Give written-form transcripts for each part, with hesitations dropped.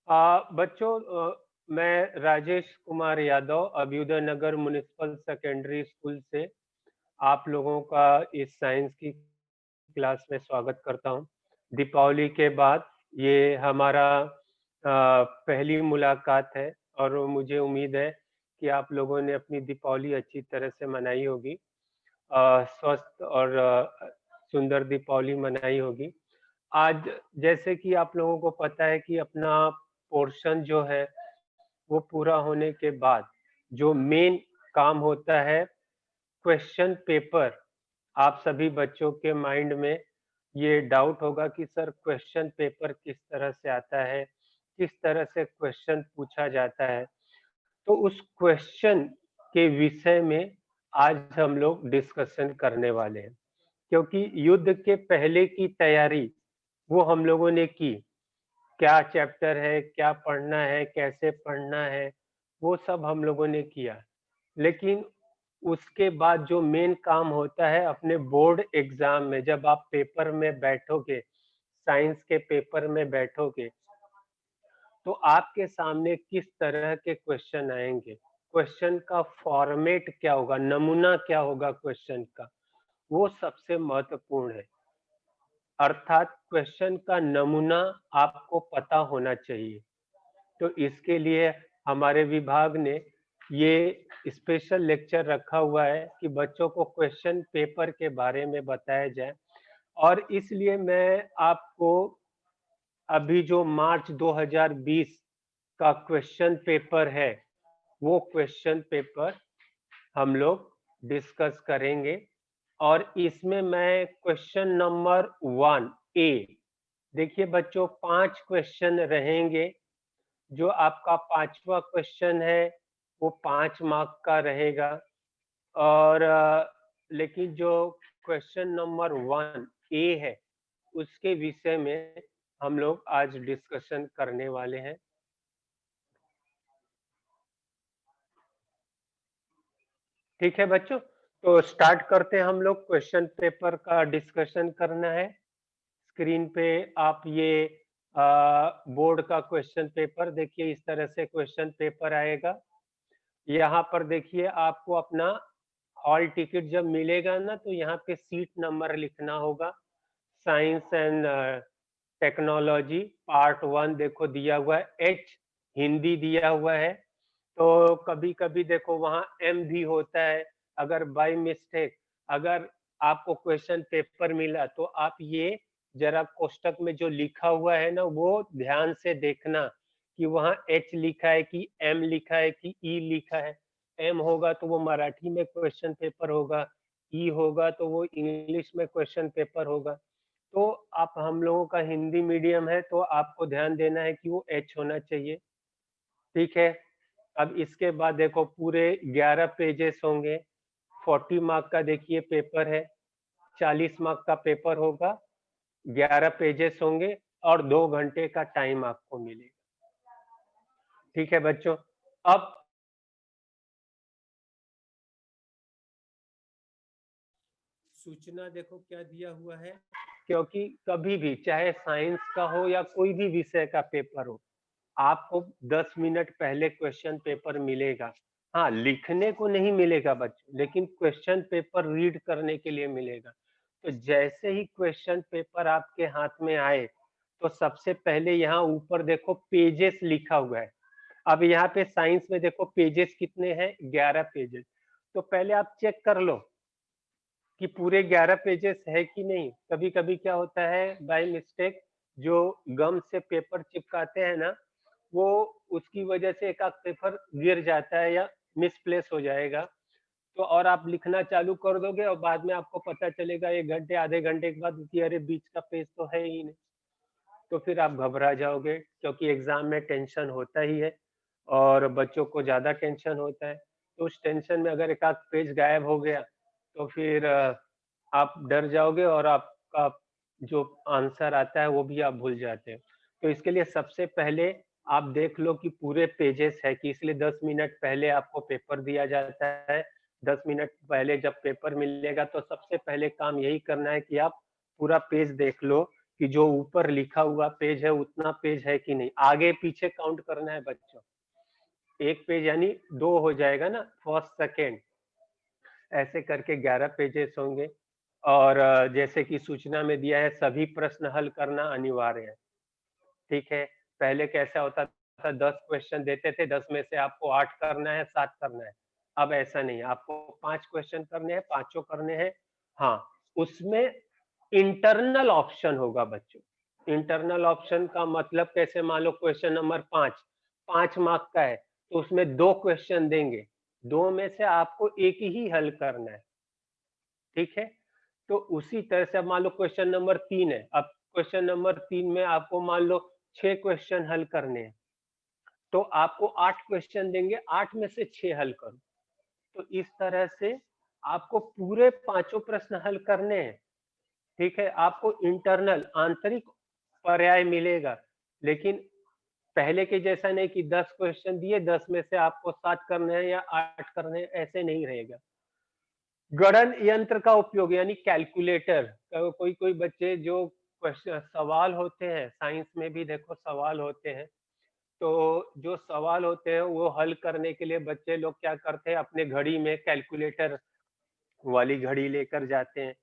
बच्चों, मैं राजेश कुमार यादव अभ्युदय नगर municipal secondary school से आप लोगों का इस साइंस की क्लास में स्वागत करता हूं। दीपावली के बाद ये हमारा पहली मुलाकात है और मुझे उम्मीद है कि आप लोगों ने अपनी दीपावली अच्छी तरह से मनाई होगी। स्वस्थ और सुंदर दीपावली मनाई होगी। आज जैसे कि आप लोगों को पता है कि अपना पोर्शन जो है वो पूरा होने के बाद जो मेन काम होता है क्वेश्चन पेपर। आप सभी बच्चों के माइंड में ये डाउट होगा कि सर क्वेश्चन पेपर किस तरह से आता है, किस तरह से क्वेश्चन पूछा जाता है। तो उस क्वेश्चन के विषय में आज हम लोग डिस्कशन करने वाले हैं, क्योंकि युद्ध के पहले की तैयारी वो हम लोगों ने की। क्या चैप्टर है, क्या पढ़ना है, कैसे पढ़ना है, वो सब हम लोगों ने किया। लेकिन उसके बाद जो मेन काम होता है अपने बोर्ड एग्जाम में, जब आप पेपर में बैठोगे, साइंस के पेपर में बैठोगे, तो आपके सामने किस तरह के क्वेश्चन आएंगे, क्वेश्चन का फॉर्मेट क्या होगा, नमूना क्या होगा क्वेश्चन का, वो सबसे महत्वपूर्ण है। अर्थात क्वेश्चन का नमूना आपको पता होना चाहिए। तो इसके लिए हमारे विभाग ने ये स्पेशल लेक्चर रखा हुआ है कि बच्चों को क्वेश्चन पेपर के बारे में बताया जाए। और इसलिए मैं आपको अभी जो मार्च 2020 का क्वेश्चन पेपर है, वो क्वेश्चन पेपर हम लोग डिस्कस करेंगे। और इसमें मैं क्वेश्चन नंबर 1 ए, देखिए बच्चों 5 क्वेश्चन रहेंगे। जो आपका 5वां क्वेश्चन है वो 5 मार्क का रहेगा। और लेकिन जो क्वेश्चन नंबर 1 ए है उसके विषय में हम लोग आज डिस्कशन करने वाले हैं। ठीक है बच्चों, तो स्टार्ट करते हैं। हम लोग क्वेश्चन पेपर का डिस्कशन करना है। स्क्रीन पे आप ये बोर्ड का क्वेश्चन पेपर देखिए, इस तरह से क्वेश्चन पेपर आएगा। यहाँ पर देखिए आपको अपना हॉल टिकट जब मिलेगा ना, तो यहाँ पे सीट नंबर लिखना होगा। साइंस एंड टेक्नोलॉजी पार्ट 1 देखो दिया हुआ है, एच हिंदी दिया हुआ है। तो कभी कभी देखो वहाँ एम भी होता है। अगर बाय मिस्टेक अगर आपको क्वेश्चन पेपर मिला तो आप ये जरा कोष्टक में जो लिखा हुआ है ना वो ध्यान से देखना कि वहाँ एच लिखा है कि एम लिखा है कि ई लिखा है। एम होगा तो वो मराठी में क्वेश्चन पेपर होगा, ई होगा तो वो इंग्लिश में क्वेश्चन पेपर होगा। तो आप हम लोगों का हिंदी मीडियम है तो आपको ध्यान देना है कि वो एच होना चाहिए। ठीक है, अब इसके बाद देखो पूरे 11 पेजेस होंगे। 40 मार्क का देखिए पेपर है, 40 मार्क का पेपर होगा, 11 पेजेस होंगे और 2 घंटे का टाइम आपको मिलेगा। ठीक है बच्चों, अब सूचना देखो क्या दिया हुआ है, क्योंकि कभी भी चाहे साइंस का हो या कोई भी विषय का पेपर हो, आपको 10 मिनट पहले क्वेश्चन पेपर मिलेगा। हाँ, लिखने को नहीं मिलेगा बच्चों, लेकिन क्वेश्चन पेपर रीड करने के लिए मिलेगा। तो जैसे ही क्वेश्चन पेपर आपके हाथ में आए, तो सबसे पहले यहाँ ऊपर देखो पेजेस लिखा हुआ है। अब यहाँ पे साइंस में देखो पेजेस कितने हैं, 11 पेजेस। तो पहले आप चेक कर लो कि पूरे 11 पेजेस है कि नहीं। कभी कभी क्या होता है बाय मिस्टेक जो गम से पेपर चिपकाते हैं ना, वो उसकी वजह से एक आध पेपर गिर जाता है या मिसप्लेस हो जाएगा। तो और आप लिखना चालू कर दोगे और बाद में आपको पता चलेगा 1 घंटे आधे घंटे के बाद कि अरे बीच का पेज तो है ही नहीं। तो फिर आप घबरा जाओगे, क्योंकि एग्जाम में टेंशन होता ही है और बच्चों को ज्यादा टेंशन होता है। तो उस टेंशन में अगर एक आध पेज गायब हो गया तो फिर आप डर जाओगे और आपका जो आंसर आता है वो भी आप भूल जाते हैं। तो इसके लिए सबसे पहले आप देख लो कि पूरे पेजेस है कि, इसलिए 10 मिनट पहले आपको पेपर दिया जाता है। 10 मिनट पहले जब पेपर मिलेगा तो सबसे पहले काम यही करना है कि आप पूरा पेज देख लो कि जो ऊपर लिखा हुआ पेज है उतना पेज है कि नहीं, आगे पीछे काउंट करना है बच्चों। एक पेज यानी 2 हो जाएगा ना, फर्स्ट सेकेंड, ऐसे करके 11 पेजेस होंगे। और जैसे कि सूचना में दिया है, सभी प्रश्न हल करना अनिवार्य है। ठीक है, पहले कैसा होता था, 10 क्वेश्चन देते थे, 10 में से आपको 8 करना है, 7 करना है। अब ऐसा नहीं है, आपको 5 क्वेश्चन करने हैं, पांचों करने हैं। हाँ, उसमें इंटरनल ऑप्शन होगा बच्चों। इंटरनल ऑप्शन का मतलब कैसे, मान लो क्वेश्चन नंबर 5 मार्क का है, तो उसमें 2 क्वेश्चन देंगे, 2 में से आपको एक ही हल करना है। ठीक है, तो उसी तरह से अब मान लो क्वेश्चन नंबर 3 है, अब क्वेश्चन नंबर 3 में आपको मान लो 6 क्वेश्चन हल करने हैं, तो आपको 8 क्वेश्चन देंगे, 8 में से 6 हल करो। तो इस तरह से आपको पूरे पांचों प्रश्न हल करने हैं। ठीक है, आपको इंटरनल आंतरिक पर्याय मिलेगा, लेकिन पहले के जैसा नहीं कि 10 क्वेश्चन दिए, 10 में से आपको 7 करने हैं या 8 करने हैं, ऐसे नहीं रहेगा। गणन यंत्र का उपयोग यानी कैलकुलेटर, कोई कोई बच्चे जो क्वेश्चन सवाल होते हैं, साइंस में भी देखो सवाल होते हैं, तो जो सवाल होते हैं वो हल करने के लिए बच्चे लोग क्या करते हैं, अपने घड़ी में कैलकुलेटर वाली घड़ी लेकर जाते हैं।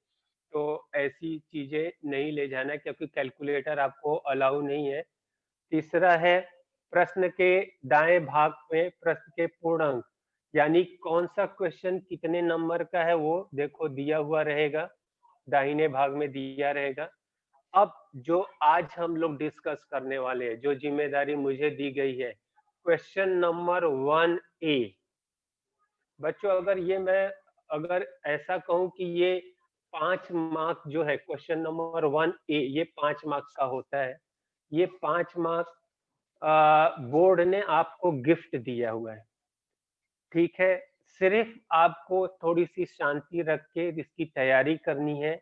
तो ऐसी चीजें नहीं ले जाना, क्योंकि कैलकुलेटर आपको अलाउ नहीं है। तीसरा है, प्रश्न के दाएं भाग में प्रश्न के पूर्ण अंक, यानी कौन सा क्वेश्चन कितने नंबर का है वो देखो दिया हुआ रहेगा, दाहिने भाग में दिया रहेगा। अब जो आज हम लोग डिस्कस करने वाले हैं, जो जिम्मेदारी मुझे दी गई है, क्वेश्चन नंबर 1A। बच्चों अगर ऐसा कहूं कि ये 5 मार्क जो है, क्वेश्चन नंबर 1A ये 5 मार्क्स का होता है। ये 5 मार्क्स बोर्ड ने आपको गिफ्ट दिया हुआ है। ठीक है, सिर्फ आपको थोड़ी सी शांति रख के इसकी तैयारी करनी है,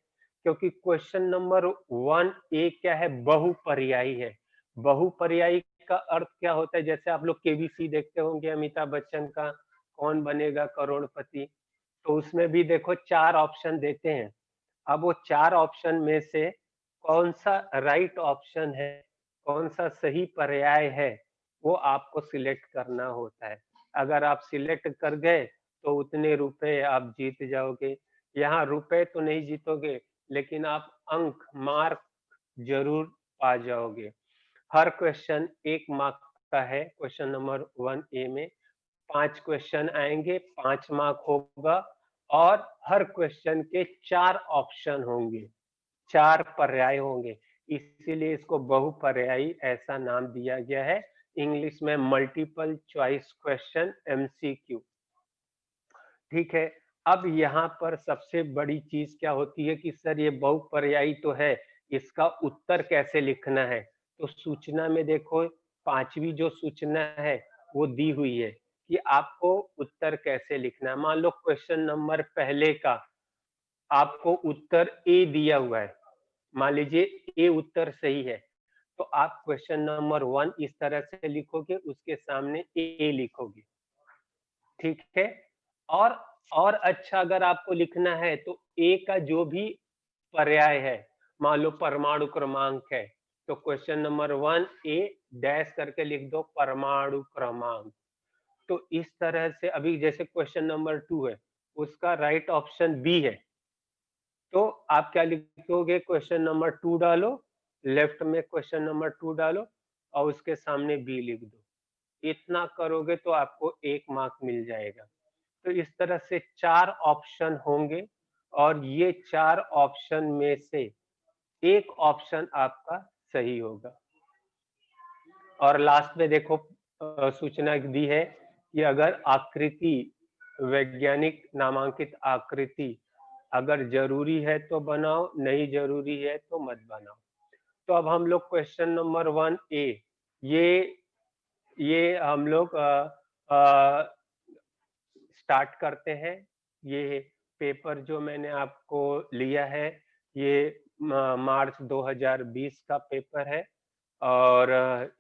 क्योंकि क्वेश्चन नंबर 1A क्या है, बहुपर्यायी है। बहुपर्यायी का अर्थ क्या होता है, जैसे आप लोग केबीसी देखते होंगे अमिताभ बच्चन का, कौन बनेगा करोड़पति, तो उसमें भी देखो 4 ऑप्शन देते हैं। अब वो 4 ऑप्शन में से कौन सा राइट ऑप्शन है, कौन सा सही पर्याय है, वो आपको सिलेक्ट करना होता है। अगर आप सिलेक्ट कर गए तो उतने रुपए आप जीत जाओगे। यहाँ रुपए तो नहीं जीतोगे, लेकिन आप अंक मार्क जरूर पा जाओगे। हर क्वेश्चन 1 मार्क का है। क्वेश्चन नंबर 1A में 5 क्वेश्चन आएंगे, 5 मार्क होगा, और हर क्वेश्चन के 4 ऑप्शन होंगे, 4 पर्याय होंगे, इसीलिए इसको बहुपर्यायी ऐसा नाम दिया गया है। इंग्लिश में मल्टीपल चॉइस क्वेश्चन, MCQ। ठीक है, अब यहाँ पर सबसे बड़ी चीज क्या होती है कि सर ये बहुपर्यायी तो है, इसका उत्तर कैसे लिखना है। तो सूचना में देखो, 5वीं जो सूचना है वो दी हुई है कि आपको उत्तर कैसे लिखना है। मान लो क्वेश्चन नंबर पहले का आपको उत्तर ए दिया हुआ है, मान लीजिए ए उत्तर सही है, तो आप क्वेश्चन नंबर 1 इस तरह से लिखोगे, उसके सामने ए लिखोगे। ठीक है, और और अच्छा अगर आपको लिखना है तो ए का जो भी पर्याय है, मान लो परमाणु क्रमांक है, तो क्वेश्चन नंबर 1A डैश करके लिख दो परमाणु क्रमांक। तो इस तरह से अभी जैसे क्वेश्चन नंबर 2 है, उसका राइट ऑप्शन बी है, तो आप क्या लिखोगे, क्वेश्चन नंबर 2 डालो, लेफ्ट में क्वेश्चन नंबर 2 डालो, और उसके सामने बी लिख दो। इतना करोगे तो आपको 1 मार्क मिल जाएगा। तो इस तरह से 4 ऑप्शन होंगे, और ये 4 ऑप्शन में से एक ऑप्शन आपका सही होगा। और लास्ट में देखो सूचना दी है कि अगर आकृति, वैज्ञानिक नामांकित आकृति अगर जरूरी है तो बनाओ, नहीं जरूरी है तो मत बनाओ। तो अब हम लोग क्वेश्चन नंबर 1A, ये ये हम लोग स्टार्ट करते हैं। ये पेपर जो मैंने आपको लिया है, ये मार्च 2020 का पेपर है, और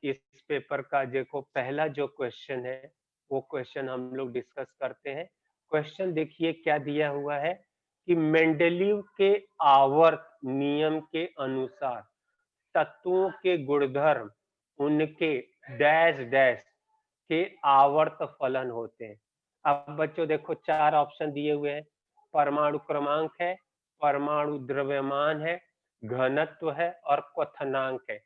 इस पेपर का देखो पहला जो क्वेश्चन है, वो क्वेश्चन हम लोग डिस्कस करते हैं। क्वेश्चन देखिए क्या दिया हुआ है कि मेंडेलीव के आवर्त नियम के अनुसार तत्वों के गुणधर्म उनके डैश डैश के आवर्त फलन होते हैं। अब बच्चों देखो 4 ऑप्शन दिए हुए हैं, परमाणु क्रमांक है, परमाणु द्रव्यमान है, घनत्व है और क्वथनांक है।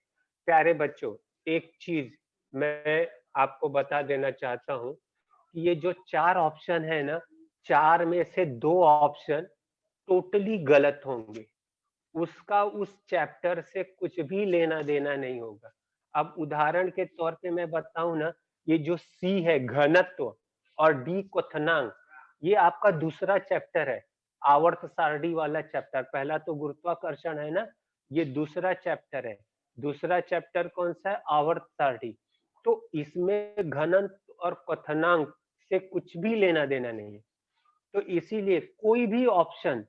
प्यारे बच्चों, एक चीज मैं आपको बता देना चाहता हूं कि ये जो 4 ऑप्शन है ना, 4 में से 2 ऑप्शन टोटली गलत होंगे। उसका उस चैप्टर से कुछ भी लेना देना नहीं होगा। अब उदाहरण के तौर पे मैं बताऊं ना, ये जो सी है घनत्व और डी क्वथनांक, ये आपका दूसरा चैप्टर है, आवर्त सारणी वाला चैप्टर। पहला तो गुरुत्वाकर्षण है ना, ये दूसरा चैप्टर है। दूसरा चैप्टर कौन सा है? आवर्त सारणी। तो इसमें घनत्व और क्वथनांक से कुछ भी लेना देना नहीं है। तो इसीलिए कोई भी ऑप्शन,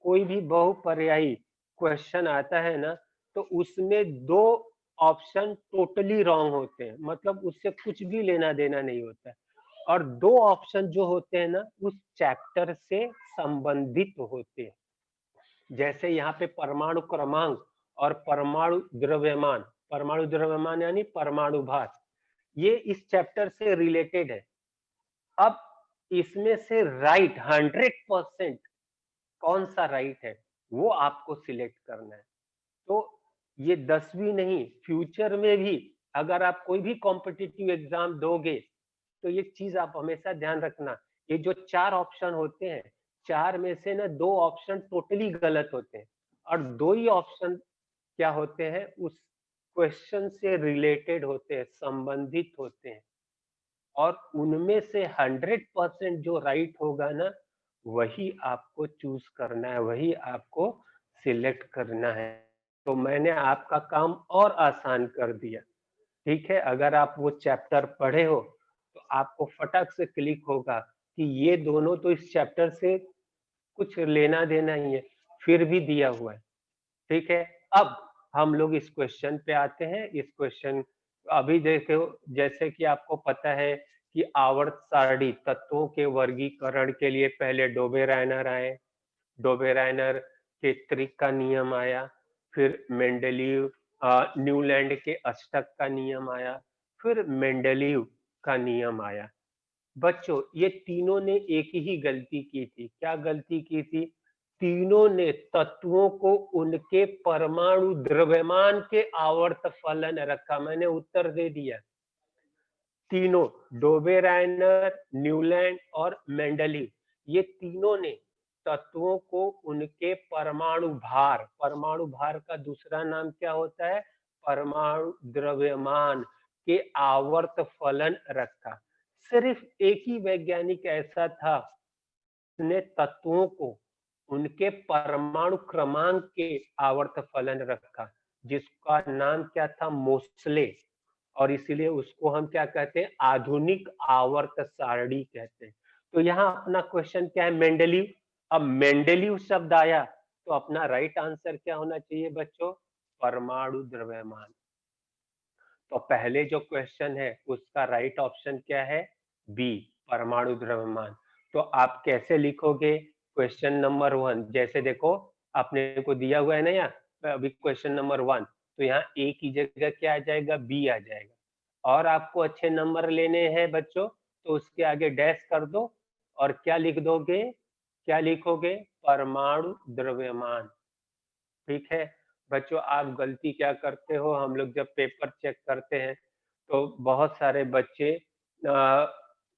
कोई भी बहुपर्यायी क्वेश्चन आता है ना, तो उसमें 2 ऑप्शन टोटली रॉन्ग होते हैं, मतलब उससे कुछ भी लेना देना नहीं होता है। और 2 ऑप्शन जो होते हैं ना, उस चैप्टर से संबंधित होते हैं। जैसे यहाँ पे परमाणु क्रमांक और परमाणु द्रव्यमान यानी परमाणु भार, ये इस चैप्टर से रिलेटेड है। अब इसमें से राइट 100% कौन सा राइट है, वो आपको सिलेक्ट करना है। तो ये 10वीं नहीं, फ्यूचर में भी अगर आप कोई भी कॉम्पिटिटिव एग्जाम दोगे, तो ये चीज आप हमेशा ध्यान रखना, ये जो 4 ऑप्शन होते हैं, 4 में से ना 2 ऑप्शन टोटली गलत होते हैं और 2 ही ऑप्शन क्या होते हैं, उस क्वेश्चन से रिलेटेड होते हैं, संबंधित होते हैं। और उनमें से 100% जो राइट होगा ना, वही आपको चूज करना है, वही आपको सिलेक्ट करना है। तो मैंने आपका काम और आसान कर दिया। ठीक है, अगर आप वो चैप्टर पढ़े हो तो आपको फटक से क्लिक होगा कि ये दोनों तो इस चैप्टर से कुछ लेना देना ही है, फिर भी दिया हुआ है। ठीक है, अब हम लोग इस क्वेश्चन पे आते हैं। इस क्वेश्चन अभी देखो, जैसे कि आपको पता है कि आवर्त सारणी तत्वों के वर्गीकरण के लिए पहले डोबेरायनर आए, डोबेरायनर के त्रिक का नियम आया, फिर मेंडलीव न्यूलैंड के अष्टक का नियम आया, फिर मेंडलीव का नियम आया। बच्चों, ये तीनों ने एक ही गलती की थी। क्या गलती की थी? तीनों ने तत्वों को उनके परमाणु द्रव्यमान के आवर्त फलन रखा। मैंने उत्तर दे दिया। तीनों, डोबेरायनर, न्यूलैंड और मेंडलीव, ये तीनों ने तत्वों को उनके परमाणु भार का दूसरा नाम क्या होता है? परमाणु द्रव्यमान के आवर्त फलन रखा। सिर्फ एक ही वैज्ञानिक ऐसा था जिसने तत्वों को उनके परमाणु क्रमांक के आवर्त फलन रखा, जिसका नाम क्या था? मोसले। और इसीलिए उसको हम क्या कहते हैं? आधुनिक आवर्त सारणी कहते हैं। तो यहाँ अपना क्वेश्चन क्या है? मेंडलीव। अब मेंडलीव शब्द आया तो अपना राइट आंसर क्या होना चाहिए बच्चों? परमाणु द्रव्यमान। तो पहले जो क्वेश्चन है उसका राइट ऑप्शन क्या है? बी, परमाणु द्रव्यमान। तो आप कैसे लिखोगे क्वेश्चन नंबर 1? जैसे देखो, अपने को दिया हुआ है ना यहाँ, अभी क्वेश्चन नंबर 1, तो यहाँ ए की जगह क्या आ जाएगा? बी आ जाएगा। और आपको अच्छे नंबर लेने हैं बच्चों, तो उसके आगे डैश कर दो और क्या लिख दोगे? क्या लिखोगे? परमाणु द्रव्यमान। ठीक है बच्चों, आप गलती क्या करते हो, हम लोग जब पेपर चेक करते हैं तो बहुत सारे बच्चे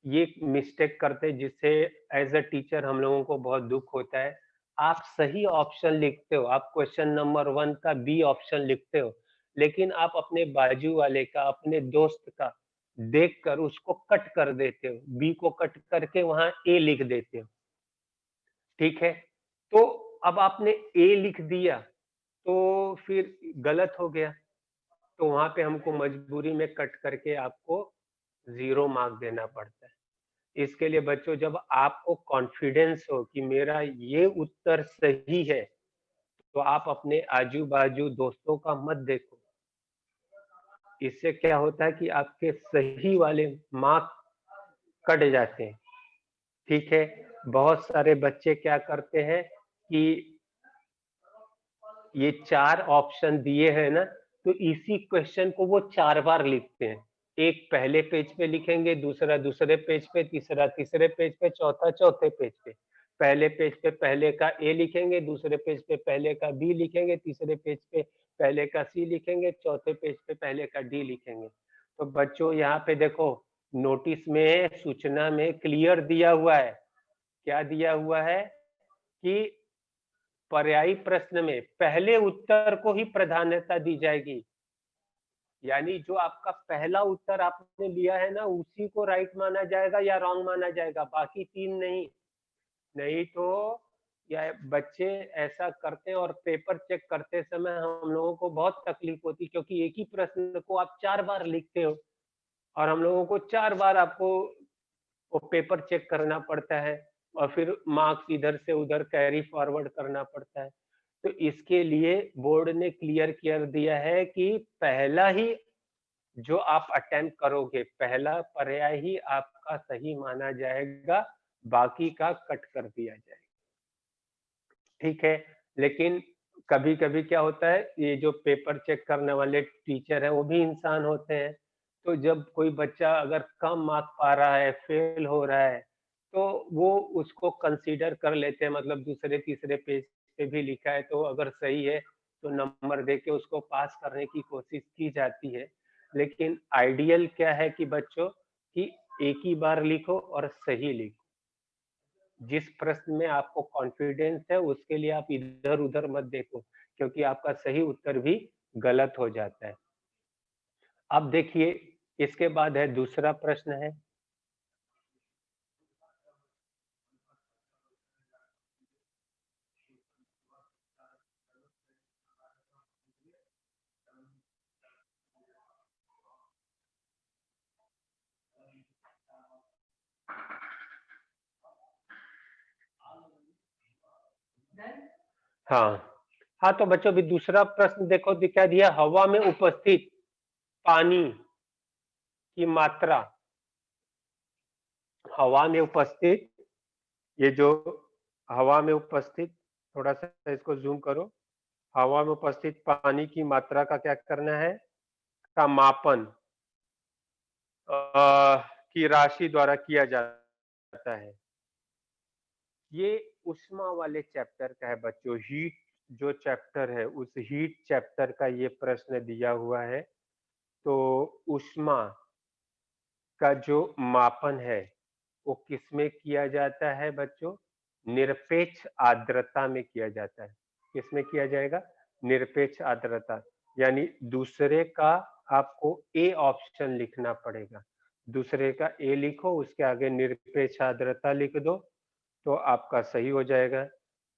ये मिस्टेक करते हैं, जिससे एज अ टीचर हम लोगों को बहुत दुख होता है। आप सही ऑप्शन लिखते हो, आप क्वेश्चन नंबर 1 का बी ऑप्शन लिखते हो, लेकिन आप अपने बाजू वाले का, अपने दोस्त का देखकर उसको कट कर देते हो, बी को कट करके वहां ए लिख देते हो। ठीक है, तो अब आपने ए लिख दिया तो फिर गलत हो गया, तो वहां पे हमको मजबूरी में कट करके आपको 0 मार्क देना पड़ता है। इसके लिए बच्चों, जब आपको कॉन्फिडेंस हो कि मेरा ये उत्तर सही है, तो आप अपने आजू बाजू दोस्तों का मत देखो। इससे क्या होता है कि आपके सही वाले मार्क कट जाते हैं। ठीक है, बहुत सारे बच्चे क्या करते हैं कि ये 4 ऑप्शन दिए हैं ना, तो इसी क्वेश्चन को वो 4 बार लिखते हैं। एक पहले पेज पे लिखेंगे, दूसरा दूसरे पेज पे, तीसरा तीसरे पेज पे, चौथा चौथे पेज पे। पहले पेज पे पहले का ए लिखेंगे, दूसरे पेज पे पहले का बी लिखेंगे, तीसरे पेज पे पहले का सी लिखेंगे, चौथे पेज पे पहले का डी लिखेंगे। तो बच्चों यहाँ पे देखो, नोटिस में, सूचना में क्लियर दिया हुआ है। क्या दिया हुआ है कि पर्यायी प्रश्न में पहले उत्तर को ही प्राधान्यता दी जाएगी। यानी जो आपका पहला उत्तर आपने लिया है ना, उसी को राइट माना जाएगा या रॉन्ग माना जाएगा, बाकी 3 नहीं। नहीं तो या बच्चे ऐसा करते हैं और पेपर चेक करते समय हम लोगों को बहुत तकलीफ होती है, क्योंकि एक ही प्रश्न को आप 4 बार लिखते हो और हम लोगों को 4 बार आपको वो पेपर चेक करना पड़ता है और फिर मार्क्स इधर से उधर कैरी फॉरवर्ड करना पड़ता है। तो इसके लिए बोर्ड ने क्लियर कर दिया है कि पहला ही जो आप अटेम्प्ट करोगे, पहला पर्याय ही आपका सही माना जाएगा, बाकी का कट कर दिया जाएगा। ठीक है, लेकिन कभी-कभी क्या होता है, ये जो पेपर चेक करने वाले टीचर हैं, वो भी इंसान होते हैं। तो जब कोई बच्चा अगर कम मार्क पा रहा है, फेल हो रहा है, तो वो उसको कंसीडर कर लेते हैं, मतलब दूसरे-तीसरे पेज पे भी लिखा है, तो अगर सही है, तो नंबर दे के उसको पास करने की कोशिश की जाती है। लेकिन आइडियल क्या है कि बच्चों, कि एक ही बार लिखो और सही लिखो। जिस प्रश्न में आपको कॉन्फिडेंस है, उसके लिए आप इधर-उधर मत देखो, क्योंकि आपका सही उत्तर भी गलत हो जाता है। अब देखिए, इसके बाद है दूसरा प्रश्न है। हाँ, हाँ, तो बच्चों अभी दूसरा प्रश्न देखो, क्या दिया, हवा में उपस्थित पानी की मात्रा, हवा में उपस्थित, ये जो हवा में उपस्थित, थोड़ा सा इसको जूम करो। हवा में उपस्थित पानी की मात्रा का क्या करना है, का मापन की राशि द्वारा किया जाता है। ये ऊष्मा वाले चैप्टर का है बच्चों, हीट जो चैप्टर है, उस हीट चैप्टर का ये प्रश्न दिया हुआ है। तो ऊष्मा का जो मापन है, वो किसमें किया जाता है बच्चों? निरपेक्ष आर्द्रता में किया जाता है। किसमें किया जाएगा? निरपेक्ष आर्द्रता। यानी दूसरे का आपको ए ऑप्शन लिखना पड़ेगा। दूसरे का ए लिखो, उसके आगे निरपेक्ष आर्द्रता लिख दो, तो आपका सही हो जाएगा।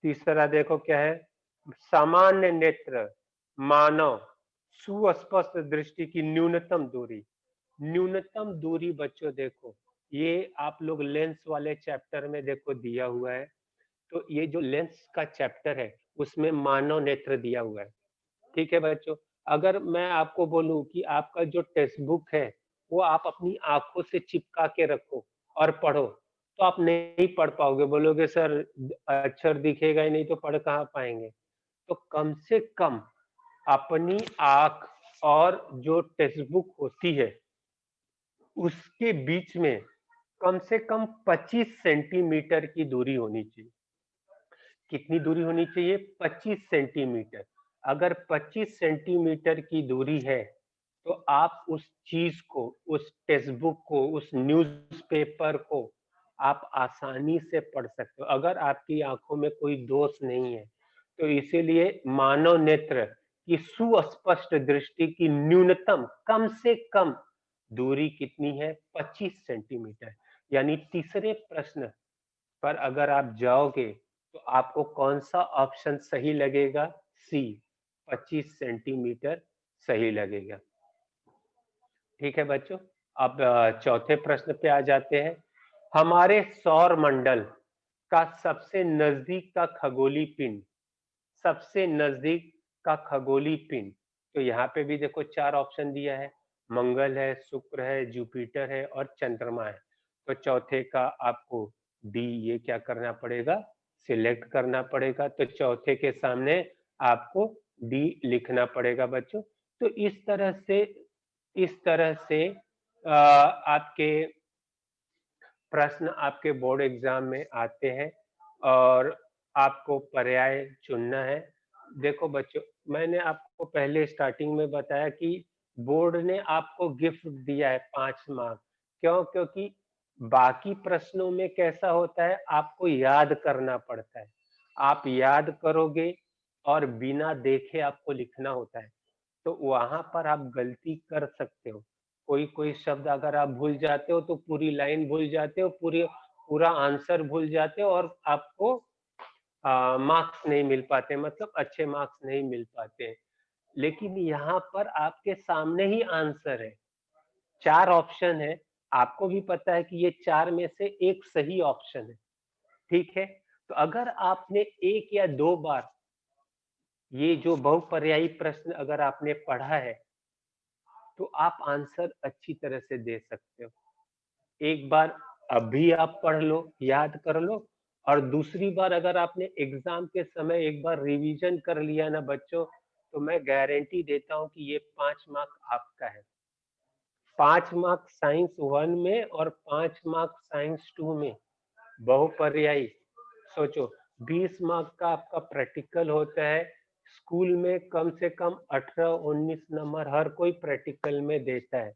तीसरा देखो क्या है, सामान्य नेत्र मानव सुस्पष्ट दृष्टि की न्यूनतम दूरी। न्यूनतम दूरी बच्चों देखो, ये आप लोग लेंस वाले चैप्टर में देखो दिया हुआ है। तो ये जो लेंस का चैप्टर है, उसमें मानव नेत्र दिया हुआ है। ठीक है बच्चों, अगर मैं आपको बोलूं कि आपका जो टेक्स्ट बुक है, वो आप अपनी आंखों से चिपका के रखो और पढ़ो, तो आप नहीं पढ़ पाओगे, बोलोगे सर अक्षर दिखेगा ही नहीं, तो पढ़ कहाँ पाएंगे। तो कम से कम अपनी आंख और जो टेक्स्ट बुक होती है, उसके बीच में कम से कम 25 सेंटीमीटर की दूरी होनी चाहिए। कितनी दूरी होनी चाहिए? 25 सेंटीमीटर। अगर 25 सेंटीमीटर की दूरी है, तो आप उस चीज को, उस टेक्स्ट बुक को, उस न्यूज़पेपर को आप आसानी से पढ़ सकते हो, अगर आपकी आंखों में कोई दोष नहीं है। तो इसीलिए मानव नेत्र की सुस्पष्ट दृष्टि की न्यूनतम, कम से कम दूरी कितनी है? 25 सेंटीमीटर। यानी तीसरे प्रश्न पर अगर आप जाओगे, तो आपको कौन सा ऑप्शन सही लगेगा? सी, 25 सेंटीमीटर सही लगेगा। ठीक है बच्चों, अब चौथे प्रश्न पे आ जाते हैं। हमारे सौर मंडल का सबसे नजदीक का खगोलीय पिंड, सबसे नजदीक का खगोलीय पिंड, तो यहाँ पे भी देखो 4 ऑप्शन दिया है, मंगल है, शुक्र है, जुपिटर है और चंद्रमा है। तो चौथे का आपको डी, ये क्या करना पड़ेगा? सिलेक्ट करना पड़ेगा। तो चौथे के सामने आपको डी लिखना पड़ेगा बच्चों। तो इस तरह से आपके प्रश्न आपके बोर्ड एग्जाम में आते हैं और आपको पर्याय चुनना है। देखो बच्चों, मैंने आपको पहले स्टार्टिंग में बताया कि बोर्ड ने आपको गिफ्ट दिया है 5 मार्क। क्यों? क्योंकि बाकी प्रश्नों में कैसा होता है, आपको याद करना पड़ता है। आप याद करोगे और बिना देखे आपको लिखना होता है। तो वहाँ पर आप गलती कर सकते हो। कोई-कोई शब्द अगर आप भूल जाते हो तो पूरी लाइन भूल जाते हो, पूरा आंसर भूल जाते हो और आपको मार्क्स नहीं मिल पाते, मतलब अच्छे मार्क्स नहीं मिल पाते हैं। लेकिन यहाँ पर आपके सामने ही आंसर है, 4 ऑप्शन है, आपको भी पता है कि ये 4 में से एक सही ऑप्शन है, ठीक है? तो अगर आपने 1 या 2 बार ये जो बहुपर्यायी प्रश्न अगर आपने पढ़ा है, तो आप आंसर अच्छी तरह से दे सकते हो। एक बार अभी आप पढ़ लो, याद कर लो और दूसरी बार अगर आपने एग्ज़ाम के समय एक बार रिवीज़न कर लिया ना बच्चों, तो मैं गारंटी देता हूँ कि ये 5 मार्क आपका है। 5 मार्क साइंस 1 में और 5 मार्क साइंस 2 में, बहुपर्यायी। सोचो 20 मार्क का आपका प्रैक्टिकल होता है। स्कूल में कम से कम 18-19 नंबर हर कोई प्रैक्टिकल में देता है।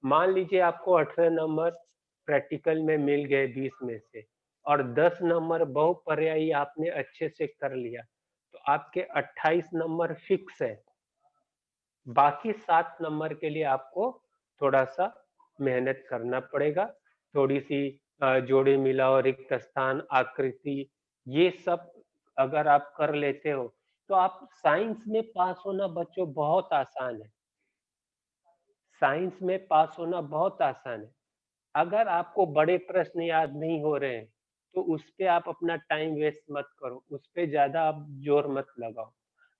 मान लीजिए आपको 18 नंबर प्रैक्टिकल में मिल गए 20 में से और 10 नंबर बहुपर्यायी आपने अच्छे से कर लिया, तो आपके 28 नंबर फिक्स है। बाकी 7 नंबर के लिए आपको थोड़ा-सा मेहनत करना पड़ेगा। थोड़ी-सी जोड़े मिलाओ, रिक्त स्थान, आकृति, ये सब अगर आप कर लेते हो, तो आप साइंस में पास होना बच्चों बहुत आसान है। साइंस में पास होना बहुत आसान है। अगर आपको बड़े प्रश्न याद नहीं हो रहे हैं, तो उस पे आप अपना टाइम वेस्ट मत करो, उस पे ज़्यादा आप ज़ोर मत लगाओ।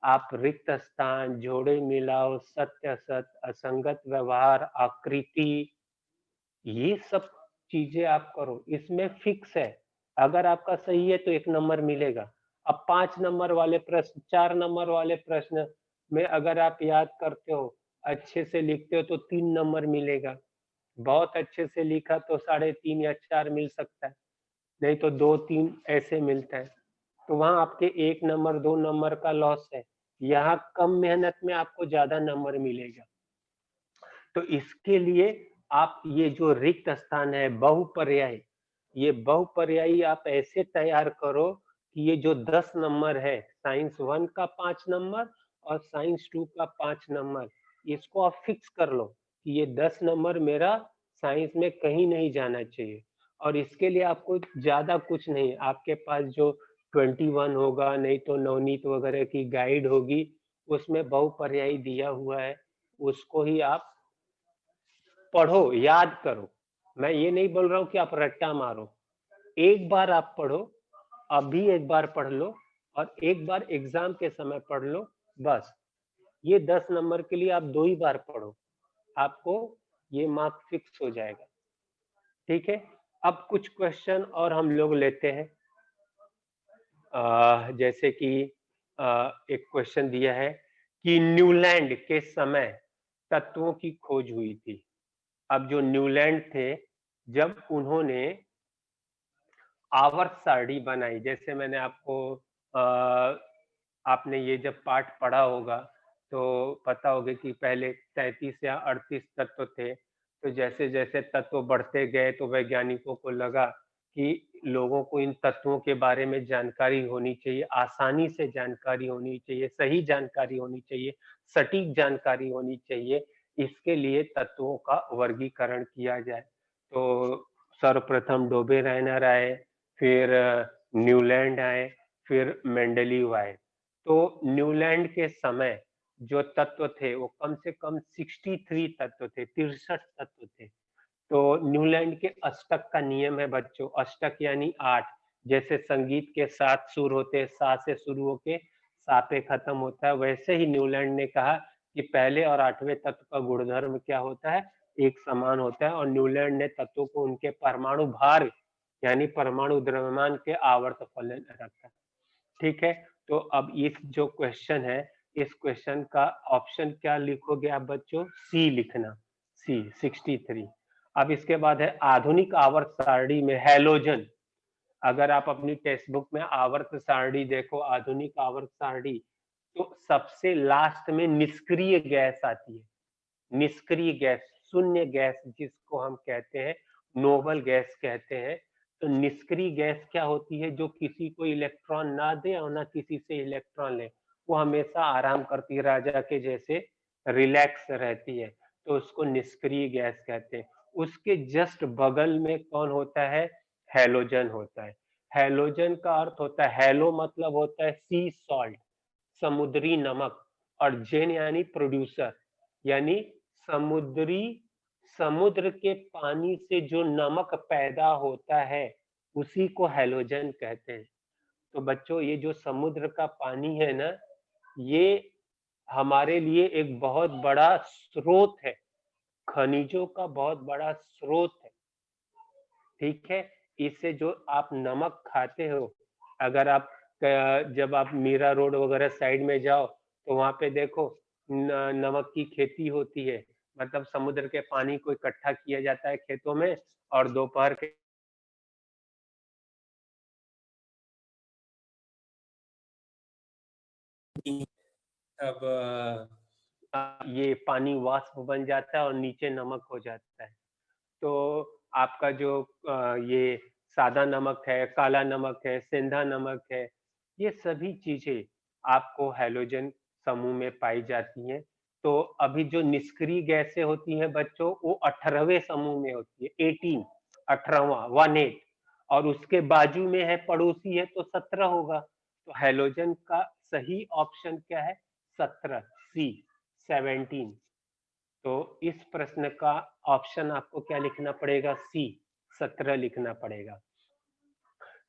आप रिक्त स्थान, जोड़े मिलाओ, सत्य-असत, असंगत व्यवहार, आकृति, ये सब चीज़ें आप करो, इसमें फिक्स है। अगर आपका सही है तो 1 नंबर मिलेगा। अब 5 नंबर वाले प्रश्न, 4 नंबर वाले प्रश्न में अगर आप याद करते हो, अच्छे से लिखते हो तो 3 नंबर मिलेगा। बहुत अच्छे से लिखा तो 3.5 या 4 मिल सकता है, नहीं तो 2-3 ऐसे मिलता है। तो वहाँ आपके 1 नंबर, 2 नंबर का लॉस है। यहाँ कम मेहनत में आपको ज़्यादा नंबर मिलेगा। तो इसके लिए आप ये जो रिक्त स्थान है बहुपर्याय, ये बहुपर्यायी आप ऐसे तैयार करो कि ये जो 10 नंबर है, साइंस 1 का 5 नंबर और साइंस 2 का 5 नंबर, इसको आप फिक्स कर लो कि ये 10 नंबर मेरा साइंस में कहीं नहीं जाना चाहिए। और इसके लिए आपको ज़्यादा कुछ नहीं, आपके पास जो 21 होगा, नहीं तो नवनीत वगैरह की गाइड होगी, उसमें बहुपर्यायी दिया हुआ है, उसको ही आप पढ़ो, याद करो। मैं ये नहीं बोल रहा हूँ कि आप रट्टा मारो। एक बार आप पढ़ो, अभी एक बार पढ़ लो और एक बार एग्ज़ाम के समय पढ़ लो, बस। ये 10 नंबर के लिए आप 2 ही बार पढ़ो, आपको ये मार्क फिक्स हो जाएगा, ठीक है? अब कुछ क्वेश्चन और हम लोग लेते हैं। जैसे कि एक क्वेश्चन दिया है कि न्यूलैंड के समय तत्वों की खोज हुई थी। अब जो न्यूलैंड थे, जब उन्होंने आवर्त सारणी बनाई, जैसे मैंने आपको आपने ये जब पाठ पढ़ा होगा, तो पता होगा कि पहले 33 या 38 तत्व थे, तो जैसे-जैसे तत्व बढ़ते गए, तो वैज्ञानिकों को लगा कि लोगों को इन तत्वों के बारे में जानकारी होनी चाहिए, आसानी से जानकारी होनी चाहिए, सही जानकारी होनी चाहिए, सटीक जानकारी होनी चाहिए। इसके लिए तत्वों का वर्गीकरण किया जाए। तो सर्वप्रथम डोबेरेनर आए, फिर न्यूलैंड आए, फिर मेंडलीव आए। तो न्यूलैंड के समय जो तत्व थे वो कम से कम 63 तत्व थे, 63 तत्व थे। तो न्यूलैंड के अष्टक का नियम है बच्चों, अष्टक यानी 8। जैसे संगीत के 7 सुर होते हैं, सा से शुरू होके सा पे खत्म होता है, वैसे ही न्यूलैंड ने कहा कि पहले और 8वें तत्व का गुणधर्म क्या होता है, एक समान होता है और न्यूलैंड ने तत्वों को उनके परमाणु भार यानी परमाणु द्रव्यमान के आवर्त फलन रखा। ठीक है? तो अब इस जो क्वेश्चन है, इस क्वेश्चन का ऑप्शन क्या लिखोगे आप बच्चों? सी लिखना, सी 63। अब इसके बाद है आधुनिक आवर्त सारणी में हैलोजन। अगर आप अपनी टेक्स्ट बुक में आवर्त सारणी देखो, आधुनिक आवर्त सारणी, तो सबसे लास्ट में निष्क्रिय गैस आती है। निष्क्रिय गैस, शून्य गैस जिसको हम कहते हैं, नोबल गैस कहते हैं। तो निष्क्रिय गैस क्या होती है? जो किसी को इलेक्ट्रॉन ना दे और ना किसी से इलेक्ट्रॉन ले, वो हमेशा आराम करती है, राजा के जैसे रिलैक्स रहती है, तो उसको निष्क्रिय गैस कहते हैं। उसके जस्ट बगल में कौन होता है? हैलोजन होता है। हैलोजन का अर्थ होता है, हैलो मतलब होता है सी सॉल्ट, समुद्री नमक, और जेन यानी प्रोड्यूसर, यानी समुद्री, समुद्र के पानी से जो नमक पैदा होता है उसी को हैलोजन कहते हैं। तो बच्चों ये जो समुद्र का पानी है ना, ये हमारे लिए एक बहुत बड़ा स्रोत है, खनिजों का बहुत बड़ा स्रोत है, ठीक है। इससे जो आप नमक खाते हो, अगर आप जब आप मीरा रोड वगैरह साइड में जाओ तो वहां पे देखो नमक की खेती होती है, मतलब समुद्र के पानी को इकट्ठा किया जाता है खेतों में, और दोपहर के अब ये पानी वाष्प बन जाता है और नीचे नमक हो जाता है। तो आपका जो ये सादा नमक है, काला नमक है, सेंधा नमक है, ये सभी चीजें आपको हैलोजन समूह में पाई जाती हैं। तो अभी जो निष्क्रिय गैसें होती हैं बच्चों, वो 18वें समूह में होती है, 18, 18वां, 18, और उसके बाजू में है, पड़ोसी है, तो 17 होगा। तो हैलोजन का सही ऑप्शन क्या है? 17, सी, 17। तो इस प्रश्न का ऑप्शन आपको क्या लिखना पड़ेगा? सी, 17 लिखना पड़ेगा।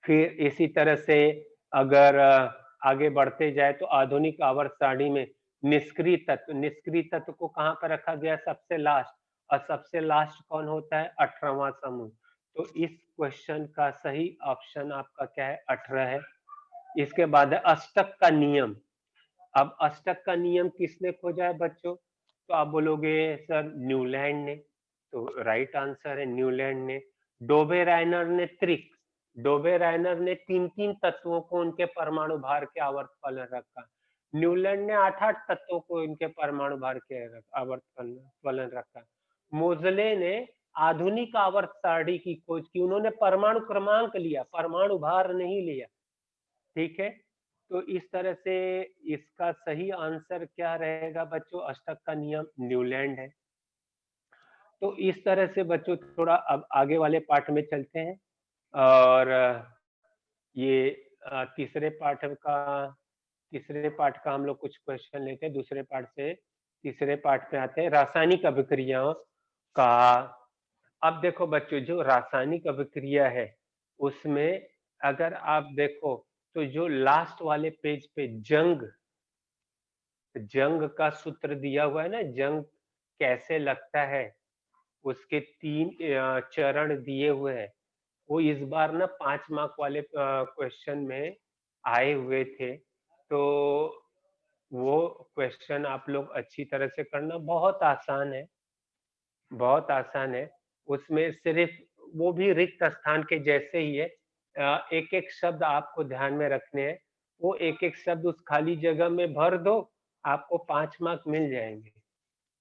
फिर इसी तरह से अगर आगे बढ़ते जाए तो आधुनिक आवर्त सारणी में निष्क्रिय तत्व, निष्क्रिय तत्व को कहां पर रखा गया? सबसे लास्ट, और सबसे लास्ट कौन होता है? 18वां समूह। तो इस क्वेश्चन का सही ऑप्शन आपका क्या है? 18 है। इसके बाद है अष्टक का नियम। अब अष्टक का नियम किसने खोजा है बच्चों? तो आप बोलोगे सर न्यूलैंड ने, तो राइट आंसर है न्यूलैंड ने। डोबे रायनर ने त्रिक, डोबे रायनर ने तीन तीन तत्वों को उनके परमाणु भार के आवर्त फलन रखा। न्यूलैंड ने आठ आठ तत्वों को इनके परमाणु भार के आवर्त फलन रखा। मोजले ने आधुनिक आवर्त सारणी की खोज की, उन्होंने परमाणु क्रमांक लिया, परमाणु भार नहीं लिया, ठीक है। तो इस तरह से इसका सही आंसर क्या रहेगा बच्चों? अष्टक का नियम न्यूलैंड है। तो इस तरह से बच्चों थोड़ा अब आगे वाले पार्ट में चलते हैं, और ये तीसरे पार्ट का हम लोग कुछ क्वेश्चन लेते हैं, दूसरे पार्ट से तीसरे पार्ट पे आते हैं, रासायनिक अभिक्रियाओं का। अब देखो बच्चों, जो रासायनिक अभिक्रिया है उसमें अगर आप देखो तो जो लास्ट वाले पेज पे जंग, जंग का सूत्र दिया हुआ है ना, जंग कैसे लगता है, उसके 3 चरण दिए हुए हैं। वो इस बार ना 5 मार्क वाले क्वेश्चन में आए हुए थे। तो वो क्वेश्चन आप लोग अच्छी तरह से करना, बहुत आसान है, बहुत आसान है। उसमें सिर्फ वो भी रिक्त स्थान के जैसे ही है, एक एक शब्द आपको ध्यान में रखने हैं, वो एक एक शब्द उस खाली जगह में भर दो, आपको 5 मार्क मिल जाएंगे।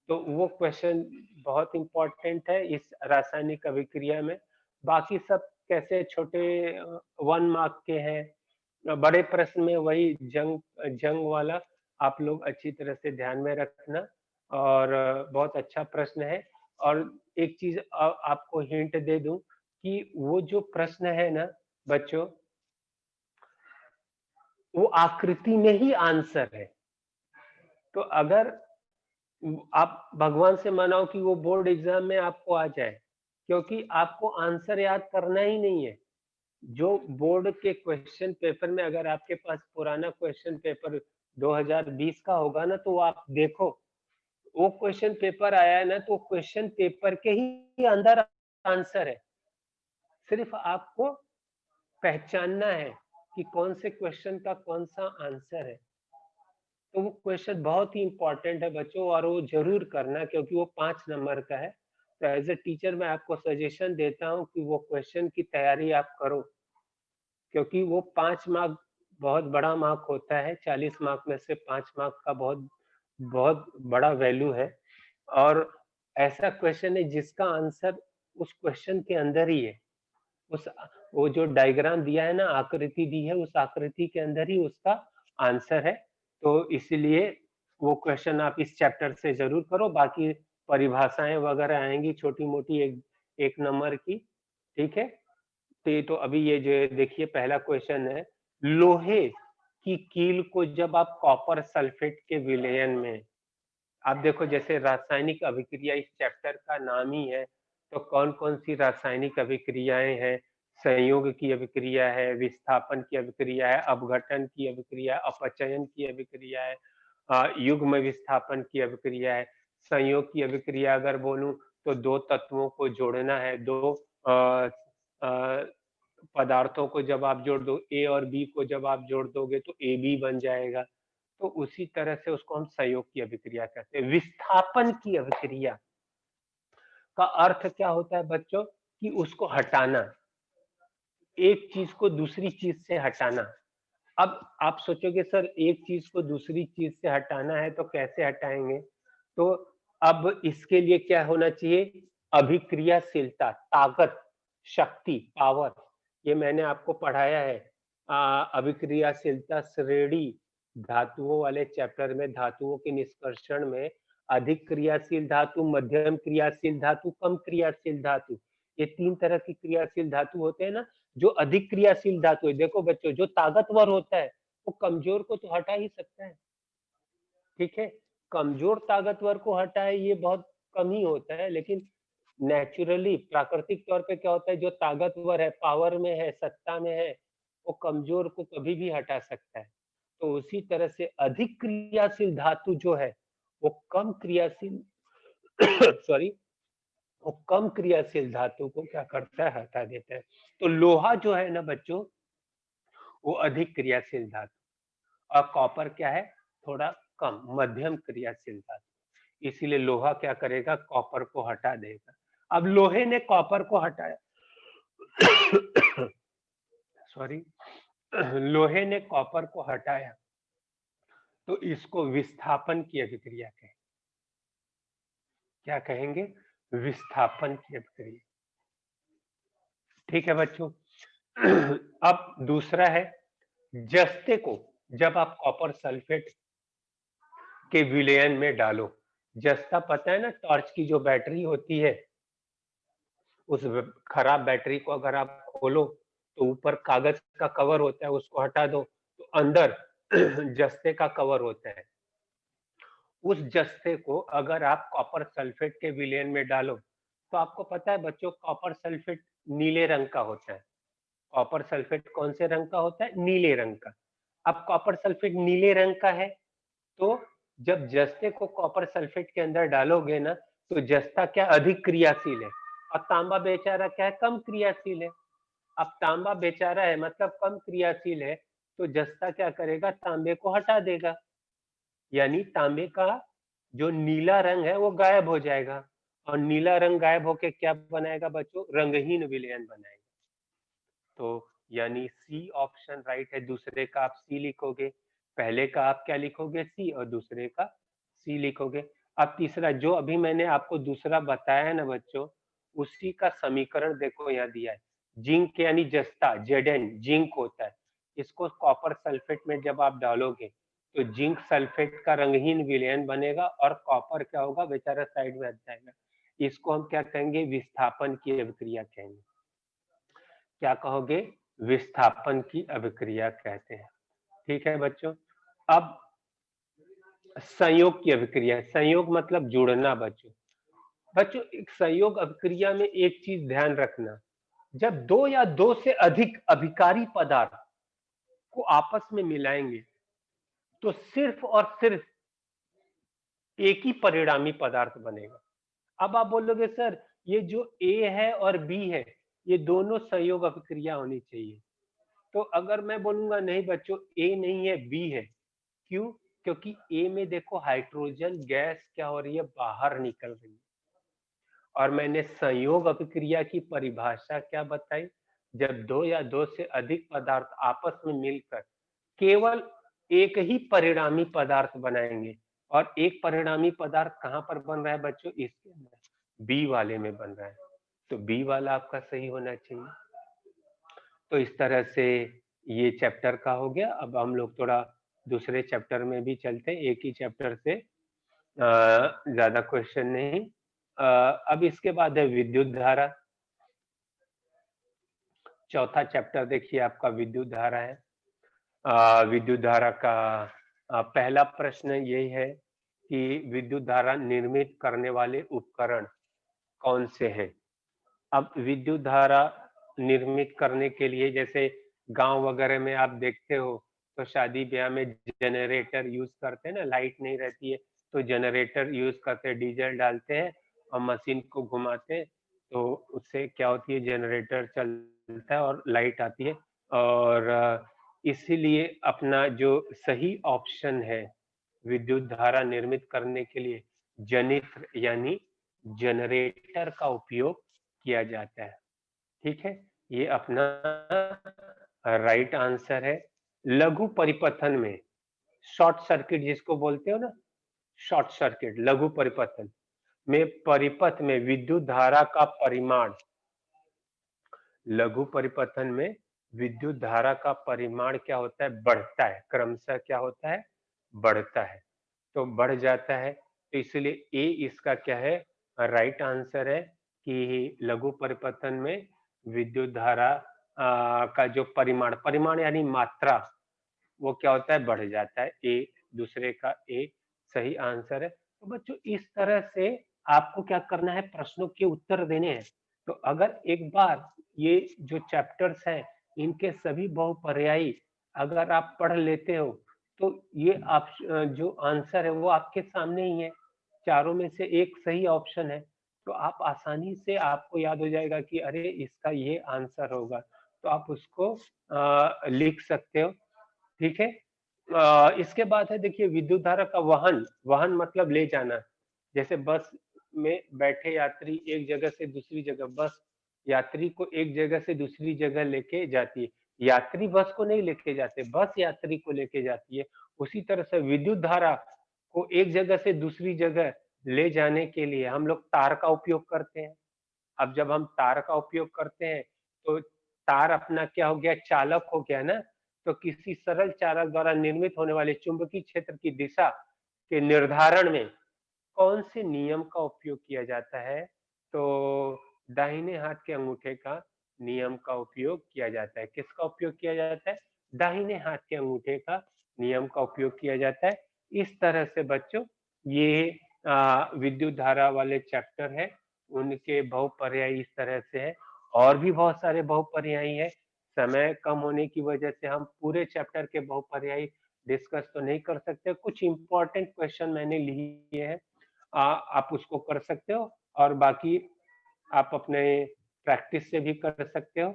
तो वो क्वेश्चन बहुत इंपॉर्टेंट है इस रासायनिक अभिक्रिया में। बाकी सब कैसे छोटे 1 मार्क के हैं, बड़े प्रश्न में वही जंग, जंग वाला आप लोग अच्छी तरह से ध्यान में रखना, और बहुत अच्छा प्रश्न है। और एक चीज आपको हिंट दे दूं कि वो जो प्रश्न है ना बच्चों, वो आकृति में ही आंसर है। तो अगर आप भगवान से मनाओ कि वो बोर्ड एग्जाम में आपको आ जाए, क्योंकि आपको आंसर याद करना ही नहीं है। जो बोर्ड के क्वेश्चन पेपर में अगर आपके पास पुराना क्वेश्चन पेपर 2020 का होगा ना, तो आप देखो, वो क्वेश्चन पेपर आया है ना, तो क्वेश्चन पेपर के ही अंदर आंसर है। सिर्फ आपको पहचानना है कि कौन से क्वेश्चन का कौन सा आंसर है। तो वो क्वेश्चन बहुत ही इम्पोर्टेंट है बच्चों, और वो ज़रूर करना, क्योंकि वो 5 नंबर का है। तो एज़ अ टीचर मैं आपको सजेशन देता हूँ कि वो क्वेश्चन की तैयारी आप करो, क्योंकि वो 5 मार्क बहुत बड़ा मार्क होता है, 40 मार्क में से 5 मार्क का बहुत बहुत बड़ा वैल्यू है। और ऐसा क्वेश्चन है जिसका आंसर उस क्वेश्चन के अंदर ही है। उस वो जो डायग्राम दिया है ना, आकृति दी है, उस आकृति के अंदर ही उसका आंसर है। तो इसीलिए वो क्वेश्चन आप इस चैप्टर से ज़रूर करो, बाकी परिभाषाएँ वगैरह आएँगी छोटी-मोटी, एक 1 नंबर की, ठीक है? तो अभी ये जो देखिए पहला क्वेश्चन है, लोहे की कील को जब आप कॉपर सल्फेट के विलयन में, आप देखो जैसे रासायनिक अभिक्रिया इस चैप्टर का नाम ही है, तो कौन-कौन सी रासायनिक अभिक्रियाएँ हैं, संयोग की अभिक्रिया है, विस्थापन की अभिक्रिया है, अपघटन की अभिक्रिया है, अपचयन की अभिक्रिया है, युग्म विस्थापन की अभिक्रिया है। संयोग की अभिक्रिया अगर बोलूँ तो 2 तत्वों को जोड़ना है, 2 अ अ, पदार्थों को जब आप जोड़ दो, ए और बी को जब आप जोड़ दोगे तो एबी बन जाएगा। तो उसी तरह से उसको हम संयोग की अभिक्रिया कहते हैं। विस्थापन की अभिक्रिया का अर्थ क्या होता है बच्चों, कि उसको हटाना, एक चीज को दूसरी चीज से हटाना। अब आप सोचोगे सर एक चीज को दूसरी चीज से हटाना है तो कैसे हटाएंगे? तो अब इसके लिए क्या होना चाहिए? अभिक्रियाशीलता, ताकत, शक्ति, पावर। ये मैंने आपको पढ़ाया है। अभिक्रियाशीलता श्रेणी धातुओं वाले चैप्टर में, धातुओं के निष्कर्षण में, अधिक क्रियाशील धातु, मध्यम क्रियाशील धातु, कम क्रियाशील धातु, ये 3 तरह की क्रियाशील धातु होते हैं ना। जो अधिक क्रियाशील धातु है, देखो बच्चों, जो ताकतवर होता है वो कमजोर को तो हटा ही सकता है, ठीक है? कमजोर ताकतवर को हटाए ये बहुत कम ही होता है, लेकिन नेचुरली प्राकृतिक तौर पे क्या होता है, जो ताकतवर है, पावर में है, सत्ता में है, वो कमजोर को कभी भी हटा सकता है। तो उसी तरह से अधिक क्रियाशील धातु जो है, वो कम क्रियाशील सॉरी, वो कम क्रियाशील धातु को क्या करता है, हटा देता है। तो लोहा जो है ना बच्चों, वो अधिक क्रियाशील धातु, और कॉपर क्या है, थोड़ा कम मध्यम क्रियाशील धातु। इसीलिए लोहा क्या करेगा, कॉपर को हटा देगा। अब लोहे ने कॉपर को हटाया सॉरी, लोहे ने कॉपर को हटाया, तो इसको विस्थापन की अभिक्रिया कहें। क्या कहेंगे? विस्थापन की अभिक्रिया। ठीक है बच्चों। अब दूसरा है, जस्ते को जब आप कॉपर सल्फेट के विलयन में डालो। जस्ता पता है ना, टॉर्च की जो बैटरी होती है, उस खराब बैटरी को अगर आप खोलो तो ऊपर कागज का कवर होता है, उसको हटा दो तो अंदर जस्ते का कवर होता है। उस जस्ते को अगर आप कॉपर सल्फेट के विलयन में डालो, तो आपको पता है बच्चों, कॉपर सल्फेट नीले रंग का होता है। कॉपर सल्फेट कौन से रंग का होता है? नीले रंग का। अब कॉपर सल्फेट नीले रंग का है, तो जब जस्ते को कॉपर सल्फेट के अंदर डालोगे ना, तो जस्ता क्या, अधिक क्रियाशील है, और तांबा बेचारा क्या है, कम क्रियाशील है। अब तांबा बेचारा है मतलब कम क्रियाशील है, तो जस्ता क्या करेगा, तांबे को हटा देगा, यानी तांबे का जो नीला रंग है वो गायब हो जाएगा। और नीला रंग गायब होके क्या बनाएगा बच्चों, रंगहीन विलयन बनाएगा। तो यानी सी ऑप्शन राइट है। दूसरे का आप सी लिखोगे, पहले का आप क्या लिखोगे, सी, और दूसरे का सी लिखोगे। अब तीसरा जो अभी मैंने आपको दूसरा बताया है ना बच्चों, उसी का समीकरण देखो यहाँ दिया है। जिंक यानी जस्ता, जेडन जिंक होता है, इसको कॉपर सल्फेट में जब आप डालोगे तो जिंक सल्फेट का रंगहीन विलयन बनेगा, और कॉपर क्या होगा, बेचारा साइड में हट जाएगा। इसको हम क्या कहेंगे, विस्थापन की अभिक्रिया कहेंगे। क्या कहोगे? विस्थापन की अभिक्रिया कहते हैं। ठीक है बच्चों। अब संयोग की अभिक्रिया, संयोग मतलब जुड़ना बच्चों। बच्चों एक संयोग अभिक्रिया में एक चीज ध्यान रखना, जब दो या दो से अधिक अभिकारी पदार्थ को आपस में मिलाएंगे तो सिर्फ और सिर्फ एक ही परिणामी पदार्थ बनेगा। अब आप बोलोगे सर ये जो ए है और बी है, ये दोनों संयोग अभिक्रिया होनी चाहिए। तो अगर मैं बोलूंगा नहीं बच्चों, ए नहीं है बी है, क्यों? क्योंकि ए में देखो हाइड्रोजन गैस क्या हो रही है, बाहर निकल रही है। और मैंने संयोग अभिक्रिया की परिभाषा क्या बताई, जब दो या दो से अधिक पदार्थ आपस में मिलकर केवल एक ही परिणामी पदार्थ बनाएंगे। और एक परिणामी पदार्थ कहां पर बन रहा है बच्चों, इसके अंदर बी वाले में बन रहा है, तो बी वाला आपका सही होना चाहिए। तो इस तरह से ये चैप्टर का हो गया। अब हम लोग थोड़ा दूसरे चैप्टर में भी चलते हैं, एक ही चैप्टर से ज्यादा क्वेश्चन नहीं। अब इसके बाद है विद्युत धारा। चौथा चैप्टर देखिए आपका विद्युत धारा है। विद्युत धारा का पहला प्रश्न यही है कि विद्युत धारा निर्मित करने वाले उपकरण कौन से हैं। अब विद्युत धारा निर्मित करने के लिए जैसे गांव वगैरह में आप देखते हो तो शादी ब्याह में जनरेटर यूज करते हैं ना, लाइट नहीं रहती है तो जनरेटर यूज करते हैं, डीजल डालते हैं और मशीन को घुमाते हैं तो उससे क्या होती है, जनरेटर चलता है और लाइट आती है। और इसीलिए अपना जो सही ऑप्शन है विद्युत धारा निर्मित करने के लिए जनित्र यानी जनरेटर का उपयोग किया जाता है। ठीक है, ये अपना राइट आंसर है। लघु परिपथन में शॉर्ट सर्किट जिसको बोलते हो ना, शॉर्ट सर्किट लघु परिपथन में परिपथ में विद्युत धारा का परिमाण, लघु परिपथन में विद्युत धारा का परिमाण क्या होता है, बढ़ता है, क्रमशः क्या होता है, बढ़ता है। तो बढ़ जाता है, तो इसलिए ए इसका क्या है, राइट आंसर है कि लघु परिपथन में विद्युत धारा का जो परिमाण, परिमाण यानी मात्रा, वो क्या होता है, बढ़ जाता है। ए दूसरे का ए सही आंसर है। तो बच्चों इस तरह से आपको क्या करना है, प्रश्नों के उत्तर देने हैं। तो अगर एक बार ये जो चैप्टर्स हैं इनके सभी बहुपर्यायी अगर आप पढ़ लेते हो तो ये आप जो आंसर है वो आपके सामने ही है, चारों में से एक सही ऑप्शन है। तो आप आसानी से आपको याद हो जाएगा कि अरे इसका ये आंसर होगा, तो आप उसको लिख सकते हो। ठीक है। इसके बाद है देखिए विद्युत धारा का वहन, वहन मतलब ले जाना। जैसे बस में बैठे यात्री एक जगह से दूसरी जगह, बस यात्री को एक जगह से दूसरी जगह लेके जाती है, यात्री बस को नहीं लेके जाते, बस यात्री को लेके जाती है। उसी तरह से विद्युत धारा को एक जगह से दूसरी जगह ले जाने के लिए हम लोग तार का उपयोग करते हैं। अब जब हम तार का उपयोग करते हैं तो तार अपना क्या हो गया, चालक हो गया ना। तो किसी सरल चालक द्वारा निर्मित होने वाले चुंबकीय क्षेत्र की दिशा के निर्धारण में कौन से नियम का उपयोग किया जाता है, तो दाहिने हाथ के अंगूठे का नियम का उपयोग किया जाता है। किसका उपयोग किया जाता है, दाहिने हाथ के अंगूठे का नियम का उपयोग किया जाता है। इस तरह से बच्चों ये विद्युत धारा वाले चैप्टर है, उनके बहुपर्यायी इस तरह से है। और भी बहुत सारे बहुपर्यायी है, समय कम होने की वजह से हम पूरे चैप्टर के बहुपर्यायी डिस्कस तो नहीं कर सकते। कुछ इंपॉर्टेंट क्वेश्चन मैंने लिए हैं, आप उसको कर सकते हो और बाकी आप अपने प्रैक्टिस से भी कर सकते हो।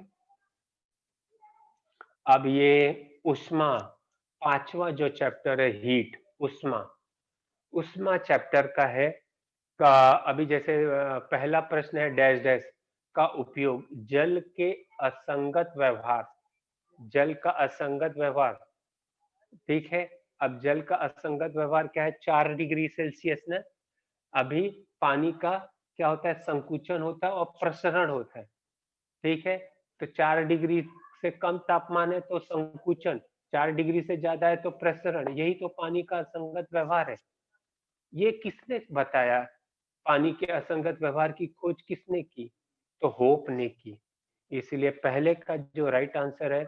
अब ये उष्मा, पांचवा जो चैप्टर है हीट, उष्मा, उष्मा चैप्टर का है। का अभी जैसे पहला प्रश्न है डैश डैश का उपयोग जल के असंगत व्यवहार, जल का असंगत व्यवहार, ठीक है। अब जल का असंगत व्यवहार क्या है, 4 डिग्री सेल्सियस ना। अभी पानी का क्या होता है, संकुचन होता है और प्रसरण होता है, ठीक है। तो 4 डिग्री से कम तापमान है तो संकुचन, 4 डिग्री से ज्यादा है तो प्रसरण, यही तो पानी का असंगत व्यवहार है। ये किसने बताया, पानी के असंगत व्यवहार की खोज किसने की, तो होप ने की। इसलिए पहले का जो राइट आंसर है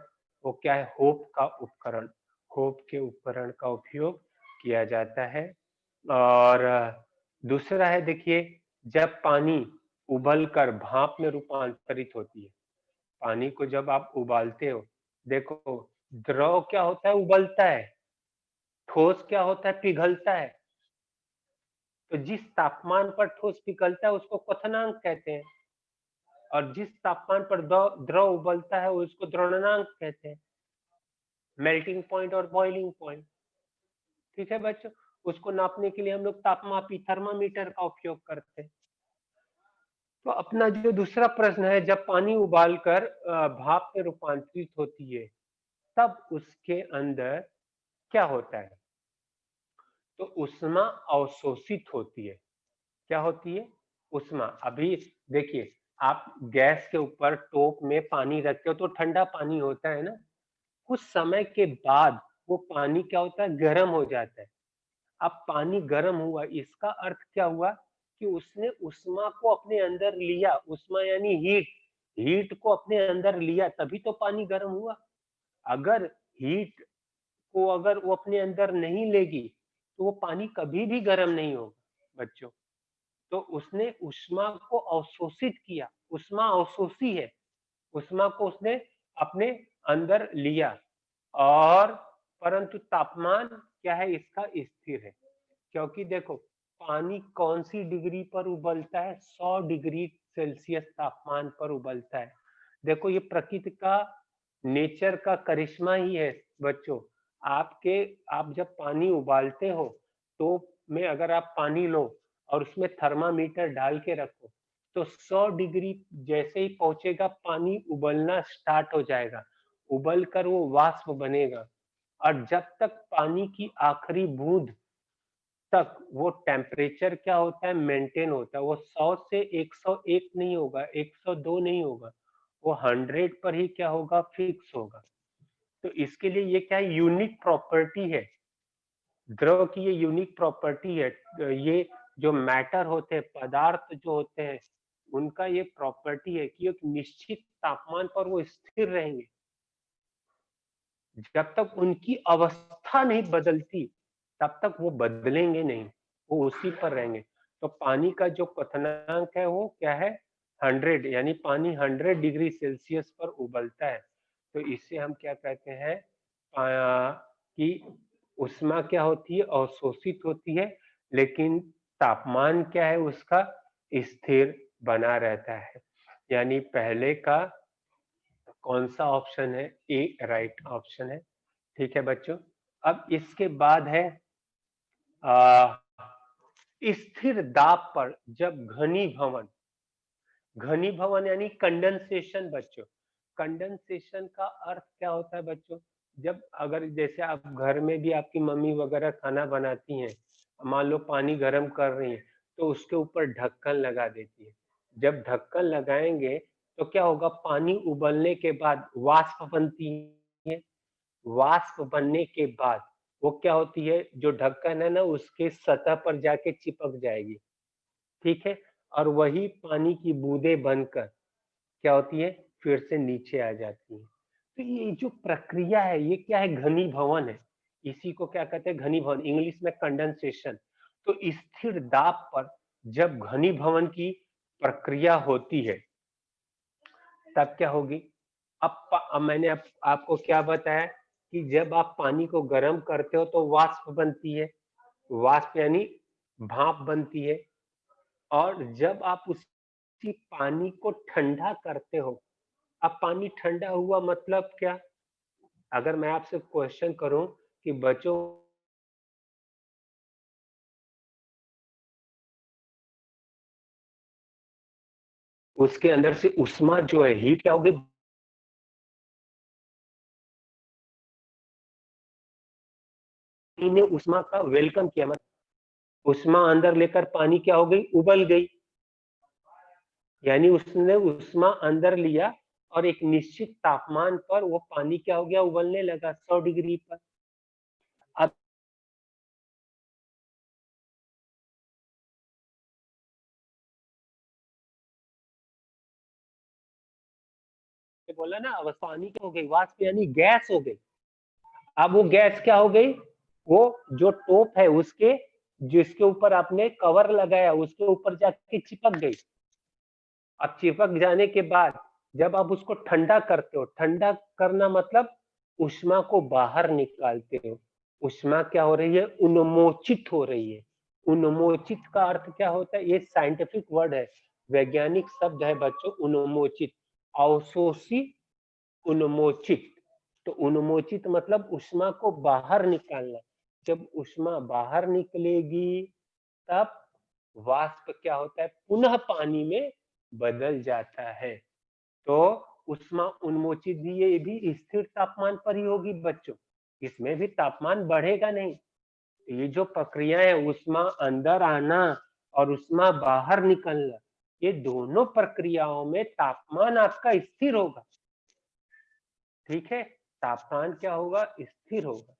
वो क्या है, होप का उपकरण, होप के उपकरण का उपयोग किया जाता है। और दूसरा है देखिए, जब पानी उबलकर भाप में रूपांतरित होती है, पानी को जब आप उबालते हो, देखो द्रव क्या होता है, उबलता है, ठोस क्या होता है, पिघलता है। तो जिस तापमान पर ठोस पिघलता है उसको क्वथनांक कहते हैं, और जिस तापमान पर द्रव उबलता है उसको द्रवणांक कहते हैं, मेल्टिंग पॉइंट और बॉइलिंग पॉइंट। ठीक है बच्चों, उसको नापने के लिए हम लोग तापमापी थर्मामीटर का उपयोग करते हैं। तो अपना जो दूसरा प्रश्न है, जब पानी उबालकर भाप में रूपांतरित होती है, तब उसके अंदर क्या होता है? तो ऊष्मा अवशोषित होती है। क्या होती है? ऊष्मा। अभी देखिए, आप गैस के ऊपर टोप में पानी रखते हो तो ठंडा पानी होता है ना, कुछ समय के बाद वो पानी क्या होता है, गर्म हो जाता है। अब पानी गर्म हुआ, इसका अर्थ क्या हुआ कि उसने ऊष्मा को अपने अंदर लिया। ऊष्मा यानी हीट, हीट को अपने अंदर लिया, तभी तो पानी गर्म हुआ। अगर हीट को अगर वो अपने अंदर नहीं लेगी तो वो पानी कभी भी गर्म नहीं होगा बच्चों। तो उसने ऊष्मा को अवशोषित किया, ऊष्मा अवशोषी है, ऊष्मा को उसने अपने अंदर लिया। और परंतु तापमान क्या है इसका, स्थिर है। क्योंकि देखो, पानी कौन सी डिग्री पर उबलता है? 100 डिग्री सेल्सियस तापमान पर उबलता है। देखो, ये प्रकृति का, नेचर का करिश्मा ही है बच्चों। आप जब पानी उबालते हो तो में अगर आप पानी लो और उसमें थर्मामीटर डाल के रखो, तो 100 डिग्री जैसे ही पहुंचेगा, पानी उबलना स्टार्ट हो जाएगा, उबल कर वो वाष्प बनेगा। और जब तक पानी की आखिरी बूंद तक वो टेम्परेचर क्या होता है, मेंटेन होता है। वो 100 से 101 नहीं होगा, 102 नहीं होगा, वो 100 पर ही क्या होगा, फिक्स होगा। तो इसके लिए ये क्या है, यूनिक प्रॉपर्टी है, द्रव की ये यूनिक प्रॉपर्टी है। ये जो मैटर होते हैं, पदार्थ जो होते हैं, उनका ये प्रॉपर्टी है कि एक निश्चित तापमान पर वो स्थिर रहेंगे। जब तक उनकी अवस्था नहीं बदलती, तब तक वो बदलेंगे नहीं, वो उसी पर रहेंगे। तो पानी का जो क्वथनांक है वो क्या है, 100, यानी पानी 100 डिग्री सेल्सियस पर उबलता है। तो इससे हम क्या कहते हैं, कि ऊष्मा क्या होती है, अवशोषित होती है, लेकिन तापमान क्या है उसका, स्थिर बना रहता है। यानी पहले का कौन सा ऑप्शन है, ए राइट ऑप्शन है। ठीक है बच्चों। अब इसके बाद है आ, स्थिर दाब पर जब घनीभवन, घनीभवन यानी कंडेंसेशन बच्चों। कंडेंसेशन का अर्थ क्या होता है बच्चों, जब अगर जैसे आप घर में भी आपकी मम्मी वगैरह खाना बनाती हैं, मान लो पानी गर्म कर रही है, तो उसके ऊपर ढक्कन लगा देती है। जब ढक्कन लगाएंगे तो क्या होगा, पानी उबलने के बाद वाष्प बनती है। वाष्प बनने के बाद वो क्या होती है, जो ढक्कन है ना, उसके सतह पर जाके चिपक जाएगी। ठीक है। और वही पानी की बूंदें बनकर क्या होती है, फिर से नीचे आ जाती है। तो ये जो प्रक्रिया है ये क्या है, घनीभवन है। इसी को क्या कहते हैं, घनीभवन, इंग्लिश में कंडेंसेशन। तो स्थिर दाब पर जब घनीभवन की प्रक्रिया होती है, तब क्या होगी। अब मैंने आपको क्या बताया कि जब आप पानी को गर्म करते हो तो वाष्प बनती है, वाष्प यानी भाप बनती है। और जब आप उसी पानी को ठंडा करते हो, अब पानी ठंडा हुआ मतलब क्या, अगर मैं आपसे क्वेश्चन करूं कि बच्चों, उसके अंदर से उष्मा जो है, हीट क्या होगी, ने उष्मा का वेलकम किया, मतलब उष्मा अंदर लेकर पानी क्या हो गई, उबल गई। यानी उसने उष्मा अंदर लिया और एक निश्चित तापमान पर वो पानी क्या हो गया, उबलने लगा 100 डिग्री पर। अब बोला ना, अब पानी क्या हो गई, वाष्प यानी गैस हो गई। अब वो गैस क्या हो गई, वो जो टोप है उसके, जिसके ऊपर आपने कवर लगाया, उसके ऊपर जाके चिपक गई। अब चिपक जाने के बाद जब आप उसको ठंडा करते हो, ठंडा करना मतलब ऊष्मा को बाहर निकालते हो। ऊष्मा क्या हो रही है, उन्मोचित हो रही है। उन्मोचित का अर्थ क्या होता है, ये साइंटिफिक वर्ड है, वैज्ञानिक शब्द है बच्चों, उन्मोचित। अवशोषी, उन्मोचित। तो उन्मोचित मतलब ऊष्मा को बाहर निकालना। जब ऊष्मा बाहर निकलेगी तब वाष्प क्या होता है, पुनः पानी में बदल जाता है। तो ऊष्मा उन्मोचित भी ये भी स्थिर तापमान पर ही होगी बच्चों, इसमें भी तापमान बढ़ेगा नहीं। ये जो प्रक्रिया है ऊष्मा अंदर आना और ऊष्मा बाहर निकलना, ये दोनों प्रक्रियाओं में तापमान आपका स्थिर होगा। ठीक है, तापमान क्या होगा, स्थिर होगा।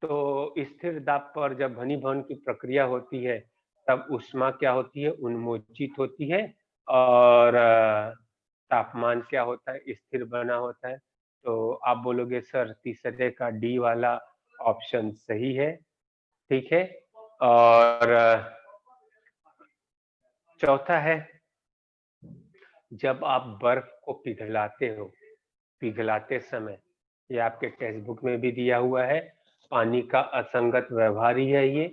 तो स्थिर दाब पर जब घनीभवन की प्रक्रिया होती है तब ऊष्मा क्या होती है, उन्मोचित होती है और तापमान क्या होता है, स्थिर बना होता है। तो आप बोलोगे सर तीसरे का डी वाला ऑप्शन सही है। ठीक है, और चौथा है, जब आप बर्फ को पिघलाते समय, ये आपके टेक्स्ट बुक में भी दिया हुआ है, पानी का असंगत व्यवहार ही है ये,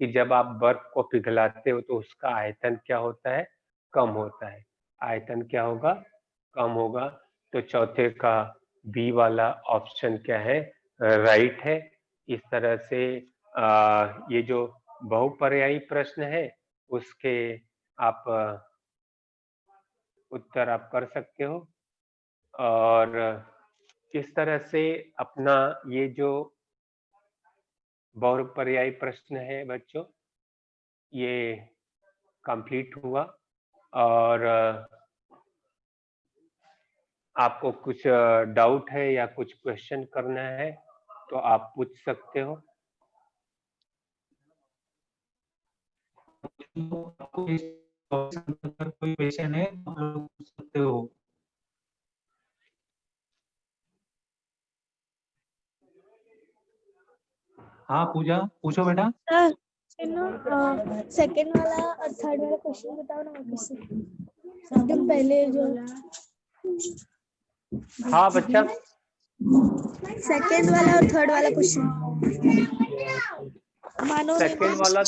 कि जब आप बर्फ को पिघलाते हो तो उसका आयतन क्या होता है, कम होता है। आयतन क्या होगा, कम होगा। तो चौथे का बी वाला ऑप्शन क्या है, राइट है। इस तरह से ये जो बहुपर्यायी प्रश्न है उसके आप उत्तर आप कर सकते हो। और इस तरह से अपना ये जो बहुपर्यायी प्रश्न है बच्चों, ये कंप्लीट हुआ। और आपको कुछ डाउट है या कुछ क्वेश्चन करना है तो आप पूछ सकते हो। कोई क्वेश्चन है तो आप लोग पूछ सकते हो। हाँ पूजा, पूछो बेटा। सर सेकंड वाला और थर्ड वाला क्वेश्चन बताओ ना वापस से, एकदम पहले जो। हाँ बच्चा, सेकंड वाला और थर्ड वाला क्वेश्चन मानो सेकंड वाला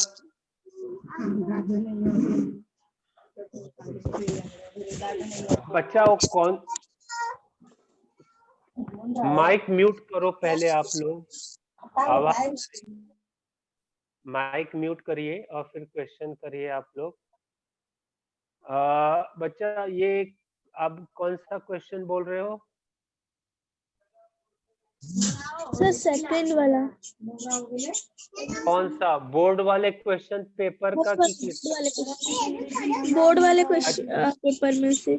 बच्चा वो कौन, माइक म्यूट करो पहले आप लोग, आवाज, माइक म्यूट करिए और फिर क्वेश्चन करिए आप लोग। बच्चा ये आप कौन सा क्वेश्चन बोल रहे हो? सर सेकंड वाला। कौन सा, बोर्ड वाले क्वेश्चन पेपर का कि किस? बोर्ड वाले क्वेश्चन पेपर में से।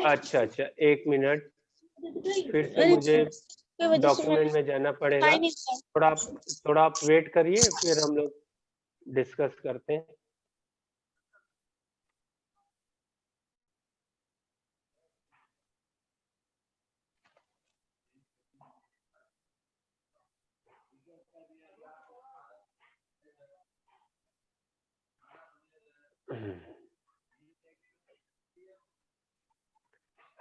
अच्छा अच्छा, एक मिनट, फिर से मुझे डॉक्यूमेंट में जाना पड़ेगा। थोड़ा आप वेट करिए, फिर हम लोग डिस्कस करते हैं।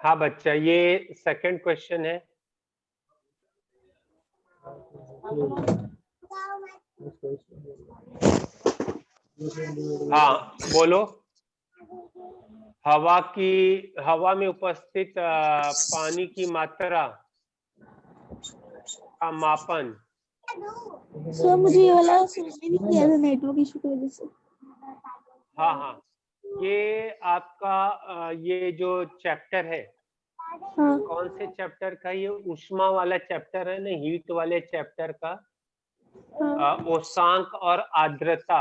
हाँ बच्चा, ये सेकंड क्वेश्चन है। हाँ बोलो। हवा में उपस्थित पानी की मात्रा का मापन। सर मुझे ये वाला समझ नहीं किया था नेटवर्क इशू की वजह से। हाँ हाँ, ये आपका ये जो चैप्टर है, हाँ कौन से चैप्टर का, ये ऊष्मा वाला चैप्टर है ना, हीट वाले चैप्टर का हाँ ओसांक और आर्द्रता,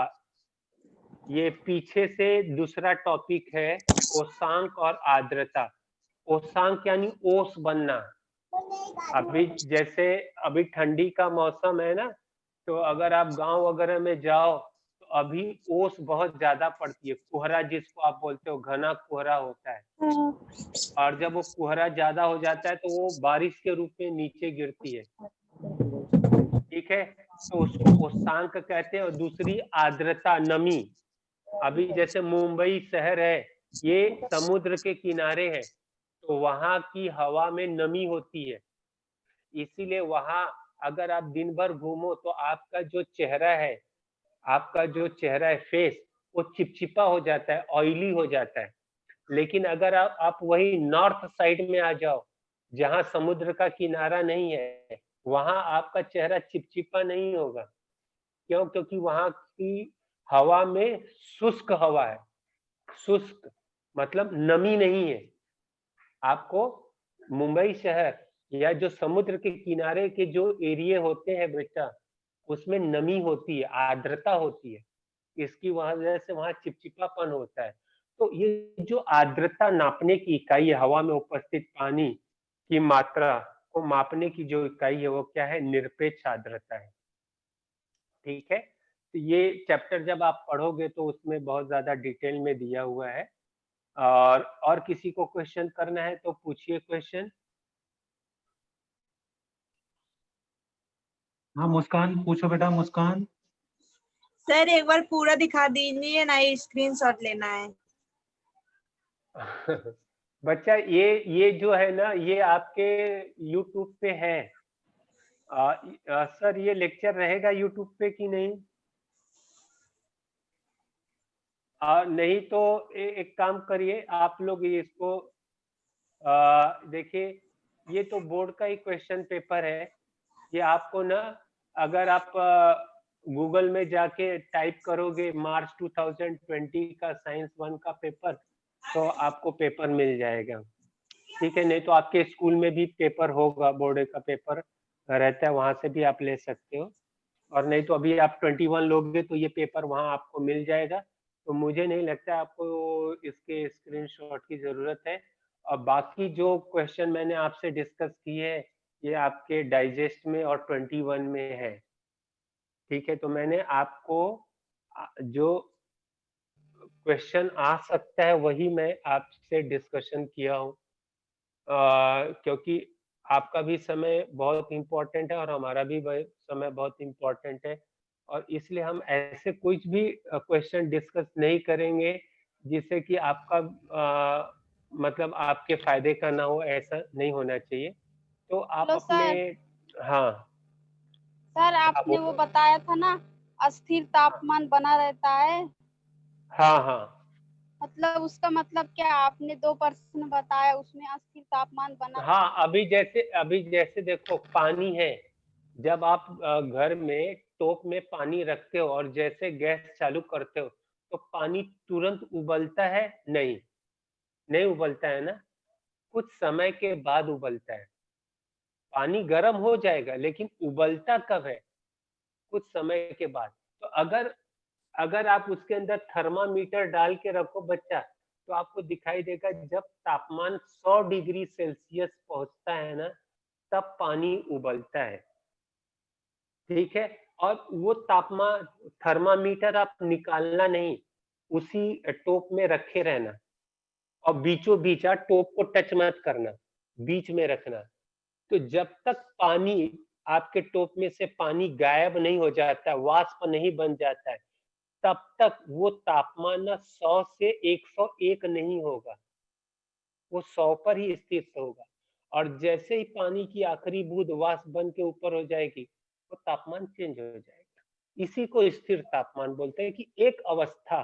ये पीछे से दूसरा टॉपिक है, ओसांक और आर्द्रता। ओसांक यानी ओस बनना। अभी जैसे अभी ठंडी का मौसम है ना, तो अगर आप गांव वगैरह में जाओ तो अभी ओस बहुत ज्यादा पड़ती है, कोहरा जिसको आप बोलते हो, घना कोहरा होता है। हाँ और जब वो कोहरा ज्यादा हो जाता है तो वो बारिश के रूप में नीचे गिरती है। ठीक है, तो उसको ओसांक कहते हैं। और दूसरी आर्द्रता, नमी। अभी जैसे मुंबई शहर है, ये समुद्र के किनारे है, तो वहां की हवा में नमी होती है, इसीलिए वहां अगर आप दिन भर घूमो तो आपका जो चेहरा है फेस, वो चिपचिपा हो जाता है, ऑयली हो जाता है। लेकिन अगर आप वही नॉर्थ साइड में आ जाओ, जहां समुद्र का किनारा नहीं है, वहां आपका चेहरा चिपचिपा नहीं होगा। क्यों? क्योंकि वहां की हवा में शुष्क हवा है। शुष्क मतलब नमी नहीं है। आपको मुंबई शहर या जो समुद्र के किनारे के जो एरिया होते हैं बेटा, उसमें नमी होती है, आर्द्रता होती है। इसकी वजह से वहां चिपचिपापन होता है। तो ये जो आर्द्रता नापने की इकाई है, हवा में उपस्थित पानी की मात्रा को मापने की जो इकाई है वो क्या है? निरपेक्ष आर्द्रता है। ठीक है, तो ये चैप्टर जब आप पढ़ोगे तो उसमें बहुत ज्यादा डिटेल में दिया हुआ है। और किसी को क्वेश्चन करना है तो पूछिए क्वेश्चन। हाँ मुस्कान, पूछो बेटा मुस्कान। सर एक बार पूरा दिखा दीजिए ना, स्क्रीनशॉट लेना है। बच्चा ये जो है ना, ये आपके यूट्यूब पे है। सर ये लेक्चर रहेगा यूट्यूब पे कि नहीं? नहीं तो एक काम करिए आप लोग, इसको देखिए, ये तो बोर्ड का ही क्वेश्चन पेपर है। ये आपको ना, अगर आप गूगल में जाके टाइप करोगे मार्च 2020 का साइंस 1 का पेपर, तो आपको पेपर मिल जाएगा। ठीक है, नहीं तो आपके स्कूल में भी पेपर होगा, बोर्ड का पेपर रहता है, वहां से भी आप ले सकते हो। और नहीं तो अभी आप 21 लोगे तो ये पेपर वहां आपको मिल जाएगा। तो मुझे नहीं लगता आपको इसके स्क्रीनशॉट की जरूरत है। और बाकी जो क्वेश्चन मैंने आपसे डिस्कस किए हैं, ये आपके डाइजेस्ट में और 21 में है। ठीक है, तो मैंने आपको जो क्वेश्चन आ सकता है वही मैं आपसे डिस्कशन किया हूँ। क्योंकि आपका भी समय बहुत इम्पोर्टेंट है और हमारा भी समय बहुत इम्पोर्टेंट है, और इसलिए हम ऐसे कुछ भी क्वेश्चन डिस्कस नहीं करेंगे जिससे कि आपका मतलब आपके फायदे का ना हो, ऐसा नहीं होना चाहिए। तो आप हेलो अपने, सर। हाँ सर आप, आपने वो बताया था ना, अस्थिर तापमान बना रहता है, हाँ हाँ मतलब उसका मतलब क्या? आपने 2 प्रश्न बताया, उसमें अस्थिर तापमान बना। हाँ, अभी जैसे देखो, पानी है। जब आप घर में टोप में पानी रखते हो और जैसे गैस चालू करते हो, तो पानी तुरंत उबलता है? नहीं, नहीं उबलता है ना। कुछ समय के बाद उबलता है। पानी गर्म हो जाएगा लेकिन उबलता कब है? कुछ समय के बाद। तो अगर अगर आप उसके अंदर थर्मामीटर डाल के रखो बच्चा, तो आपको दिखाई देगा जब तापमान 100 डिग्री सेल्सियस पहुंचता है ना, तब पानी उबलता है। ठीक है, और वो तापमान, थर्मामीटर आप निकालना नहीं, उसी टोप में रखे रहना, और बीचों बीच टोप को टच मत करना, बीच में रखना। तो जब तक पानी, आपके टोप में से पानी गायब नहीं हो जाता, वाष्प नहीं बन जाता है, तब तक वो तापमान ना 100 से 101 नहीं होगा, वो 100 पर ही स्थिर होगा। और जैसे ही पानी की आखिरी बूंद वाष्प बन के ऊपर हो जाएगी, वो तापमान चेंज हो जाएगा। इसी को स्थिर तापमान बोलते हैं, कि एक अवस्था,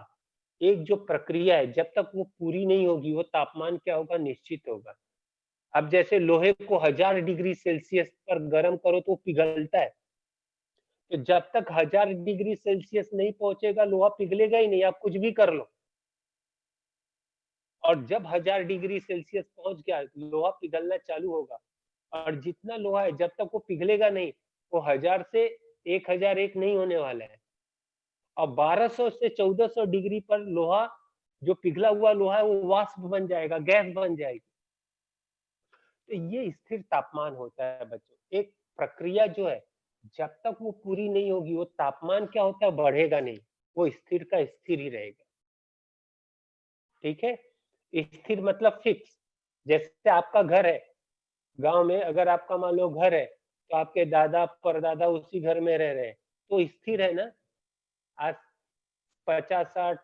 एक जो प्रक्रिया है, जब तक वो पूरी नहीं होगी, वो तापमान क्या होगा? निश्चित होगा। अब जैसे लोहे को 1000 डिग्री सेल्सियस पर गर्म करो तो पिघलता है, तो जब तक 1000 डिग्री सेल्सियस नहीं पहुंचेगा, लोहा पिघलेगा ही नहीं, आप कुछ भी कर लो। और जब 1000 डिग्री सेल्सियस पहुंच गया, लोहा पिघलना चालू होगा। और जितना लोहा है, जब तक वो पिघलेगा नहीं, वो 1000 से 1001 नहीं होने वाला है। और 1200 से 1400 डिग्री पर लोहा, जो पिघला हुआ लोहा है, वो वाष्प बन जाएगा, गैस बन जाएगी। तो ये स्थिर तापमान होता है बच्चों। एक प्रक्रिया जो है, जब तक वो पूरी नहीं होगी, वो तापमान क्या होता है? बढ़ेगा नहीं, वो स्थिर का स्थिर ही रहेगा। ठीक है, स्थिर मतलब फिक्स। जैसे आपका घर है, गांव में अगर आपका मान लो घर है, तो आपके दादा परदादा उसी घर में रह रहे हैं, तो स्थिर है ना। आज 50-60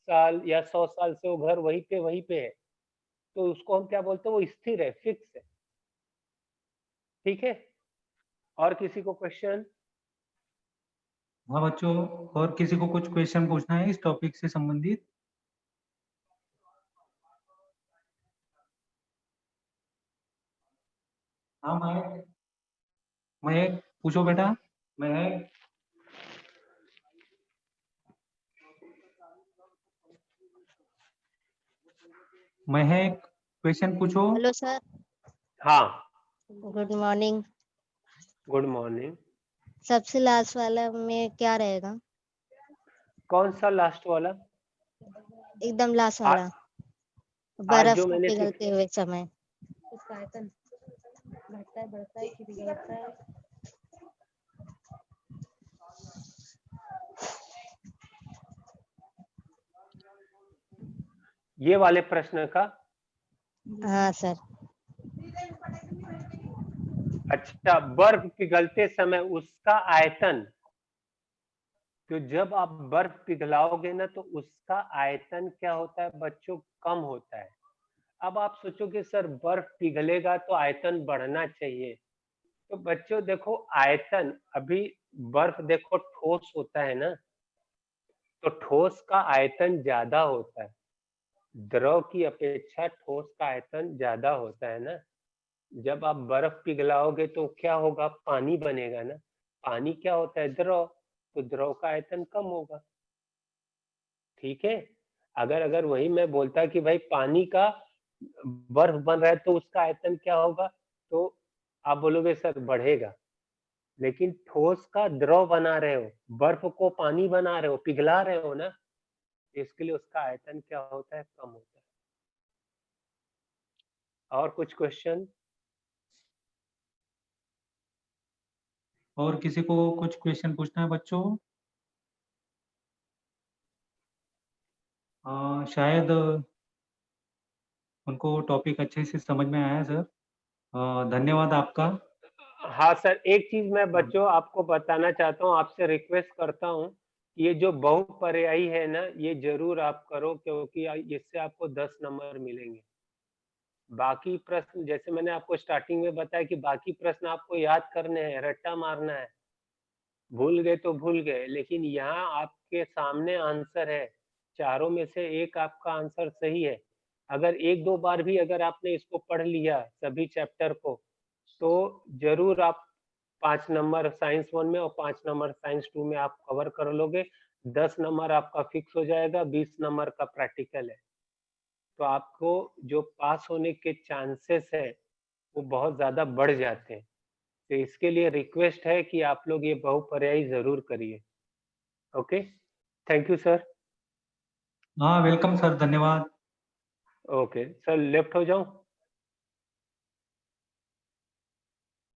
साल या 100 साल से वो घर वहीं पे है, तो उसको हम क्या बोलते हैं? वो स्थिर है, फिक्स है। ठीक है, और किसी को क्वेश्चन? हाँ बच्चों, और किसी को कुछ क्वेश्चन पूछना है इस टॉपिक से संबंधित? हाँ मैं महक पूछो बेटा। महक महक क्वेश्चन पूछो। हेलो सर, हाँ, गुड मॉर्निंग। Good morning. सबसे लास्ट वाला में क्या रहेगा? कौन सा लास्ट वाला? एकदम लास्ट आ- वाला, आज बर्फ जो मैंने पिघलते हुए समय। उसका आयतन घटता है, बढ़ता है कि बिगड़ता है? ये वाले प्रश्न का? हाँ सर। अच्छा, बर्फ पिघलते समय उसका आयतन। तो जब आप बर्फ पिघलाओगे ना तो उसका आयतन क्या होता है बच्चों? कम होता है। अब आप सोचोगे सर बर्फ पिघलेगा तो आयतन बढ़ना चाहिए। तो बच्चों देखो आयतन, अभी बर्फ देखो ठोस होता है ना, तो ठोस का आयतन ज्यादा होता है। द्रव की अपेक्षा ठोस का आयतन ज्यादा होता है ना। जब आप बर्फ पिघलाओगे तो क्या होगा? पानी बनेगा ना। पानी क्या होता है? द्रव। तो द्रव का आयतन कम होगा। ठीक है। अगर अगर वही मैं बोलता कि भाई पानी का बर्फ बन रहा है तो उसका आयतन क्या होगा, तो आप बोलोगे सर बढ़ेगा। लेकिन ठोस का द्रव बना रहे हो, बर्फ को पानी बना रहे हो, पिघला रहे हो ना, इसके लिए उसका आयतन क्या होता है? कम होता है। और कुछ क्वेश्चन? और किसी को कुछ क्वेश्चन पूछना है बच्चों? शायद उनको टॉपिक अच्छे से समझ में आया सर। धन्यवाद आपका। हाँ सर, एक चीज मैं बच्चों आपको बताना चाहता हूँ, आपसे रिक्वेस्ट करता हूँ, ये जो बहुपर्यायी है ना, ये जरूर आप करो, क्योंकि इससे आपको 10 नंबर मिलेंगे। बाकी प्रश्न जैसे मैंने आपको स्टार्टिंग में बताया कि बाकी प्रश्न आपको याद करने हैं, रट्टा मारना है। भूल गए तो भूल गए, लेकिन यहाँ आपके सामने आंसर है, चारों में से एक आपका आंसर सही है। अगर एक दो बार भी अगर आपने इसको पढ़ लिया सभी चैप्टर को, तो जरूर आप 5 नंबर साइंस 1 में और 5 नंबर साइंस 2 में आप कवर कर लोगे। 10 नंबर आपका फिक्स हो जाएगा, 20 नंबर का प्रैक्टिकल है। तो आपको जो पास होने के चांसेस है वो बहुत ज्यादा बढ़ जाते हैं। तो इसके लिए रिक्वेस्ट है कि आप लोग ये बहुपर्यायी जरूर करिए। Okay, thank you sir. हाँ वेलकम सर, धन्यवाद। ओके सर, लेफ्ट हो जाऊं?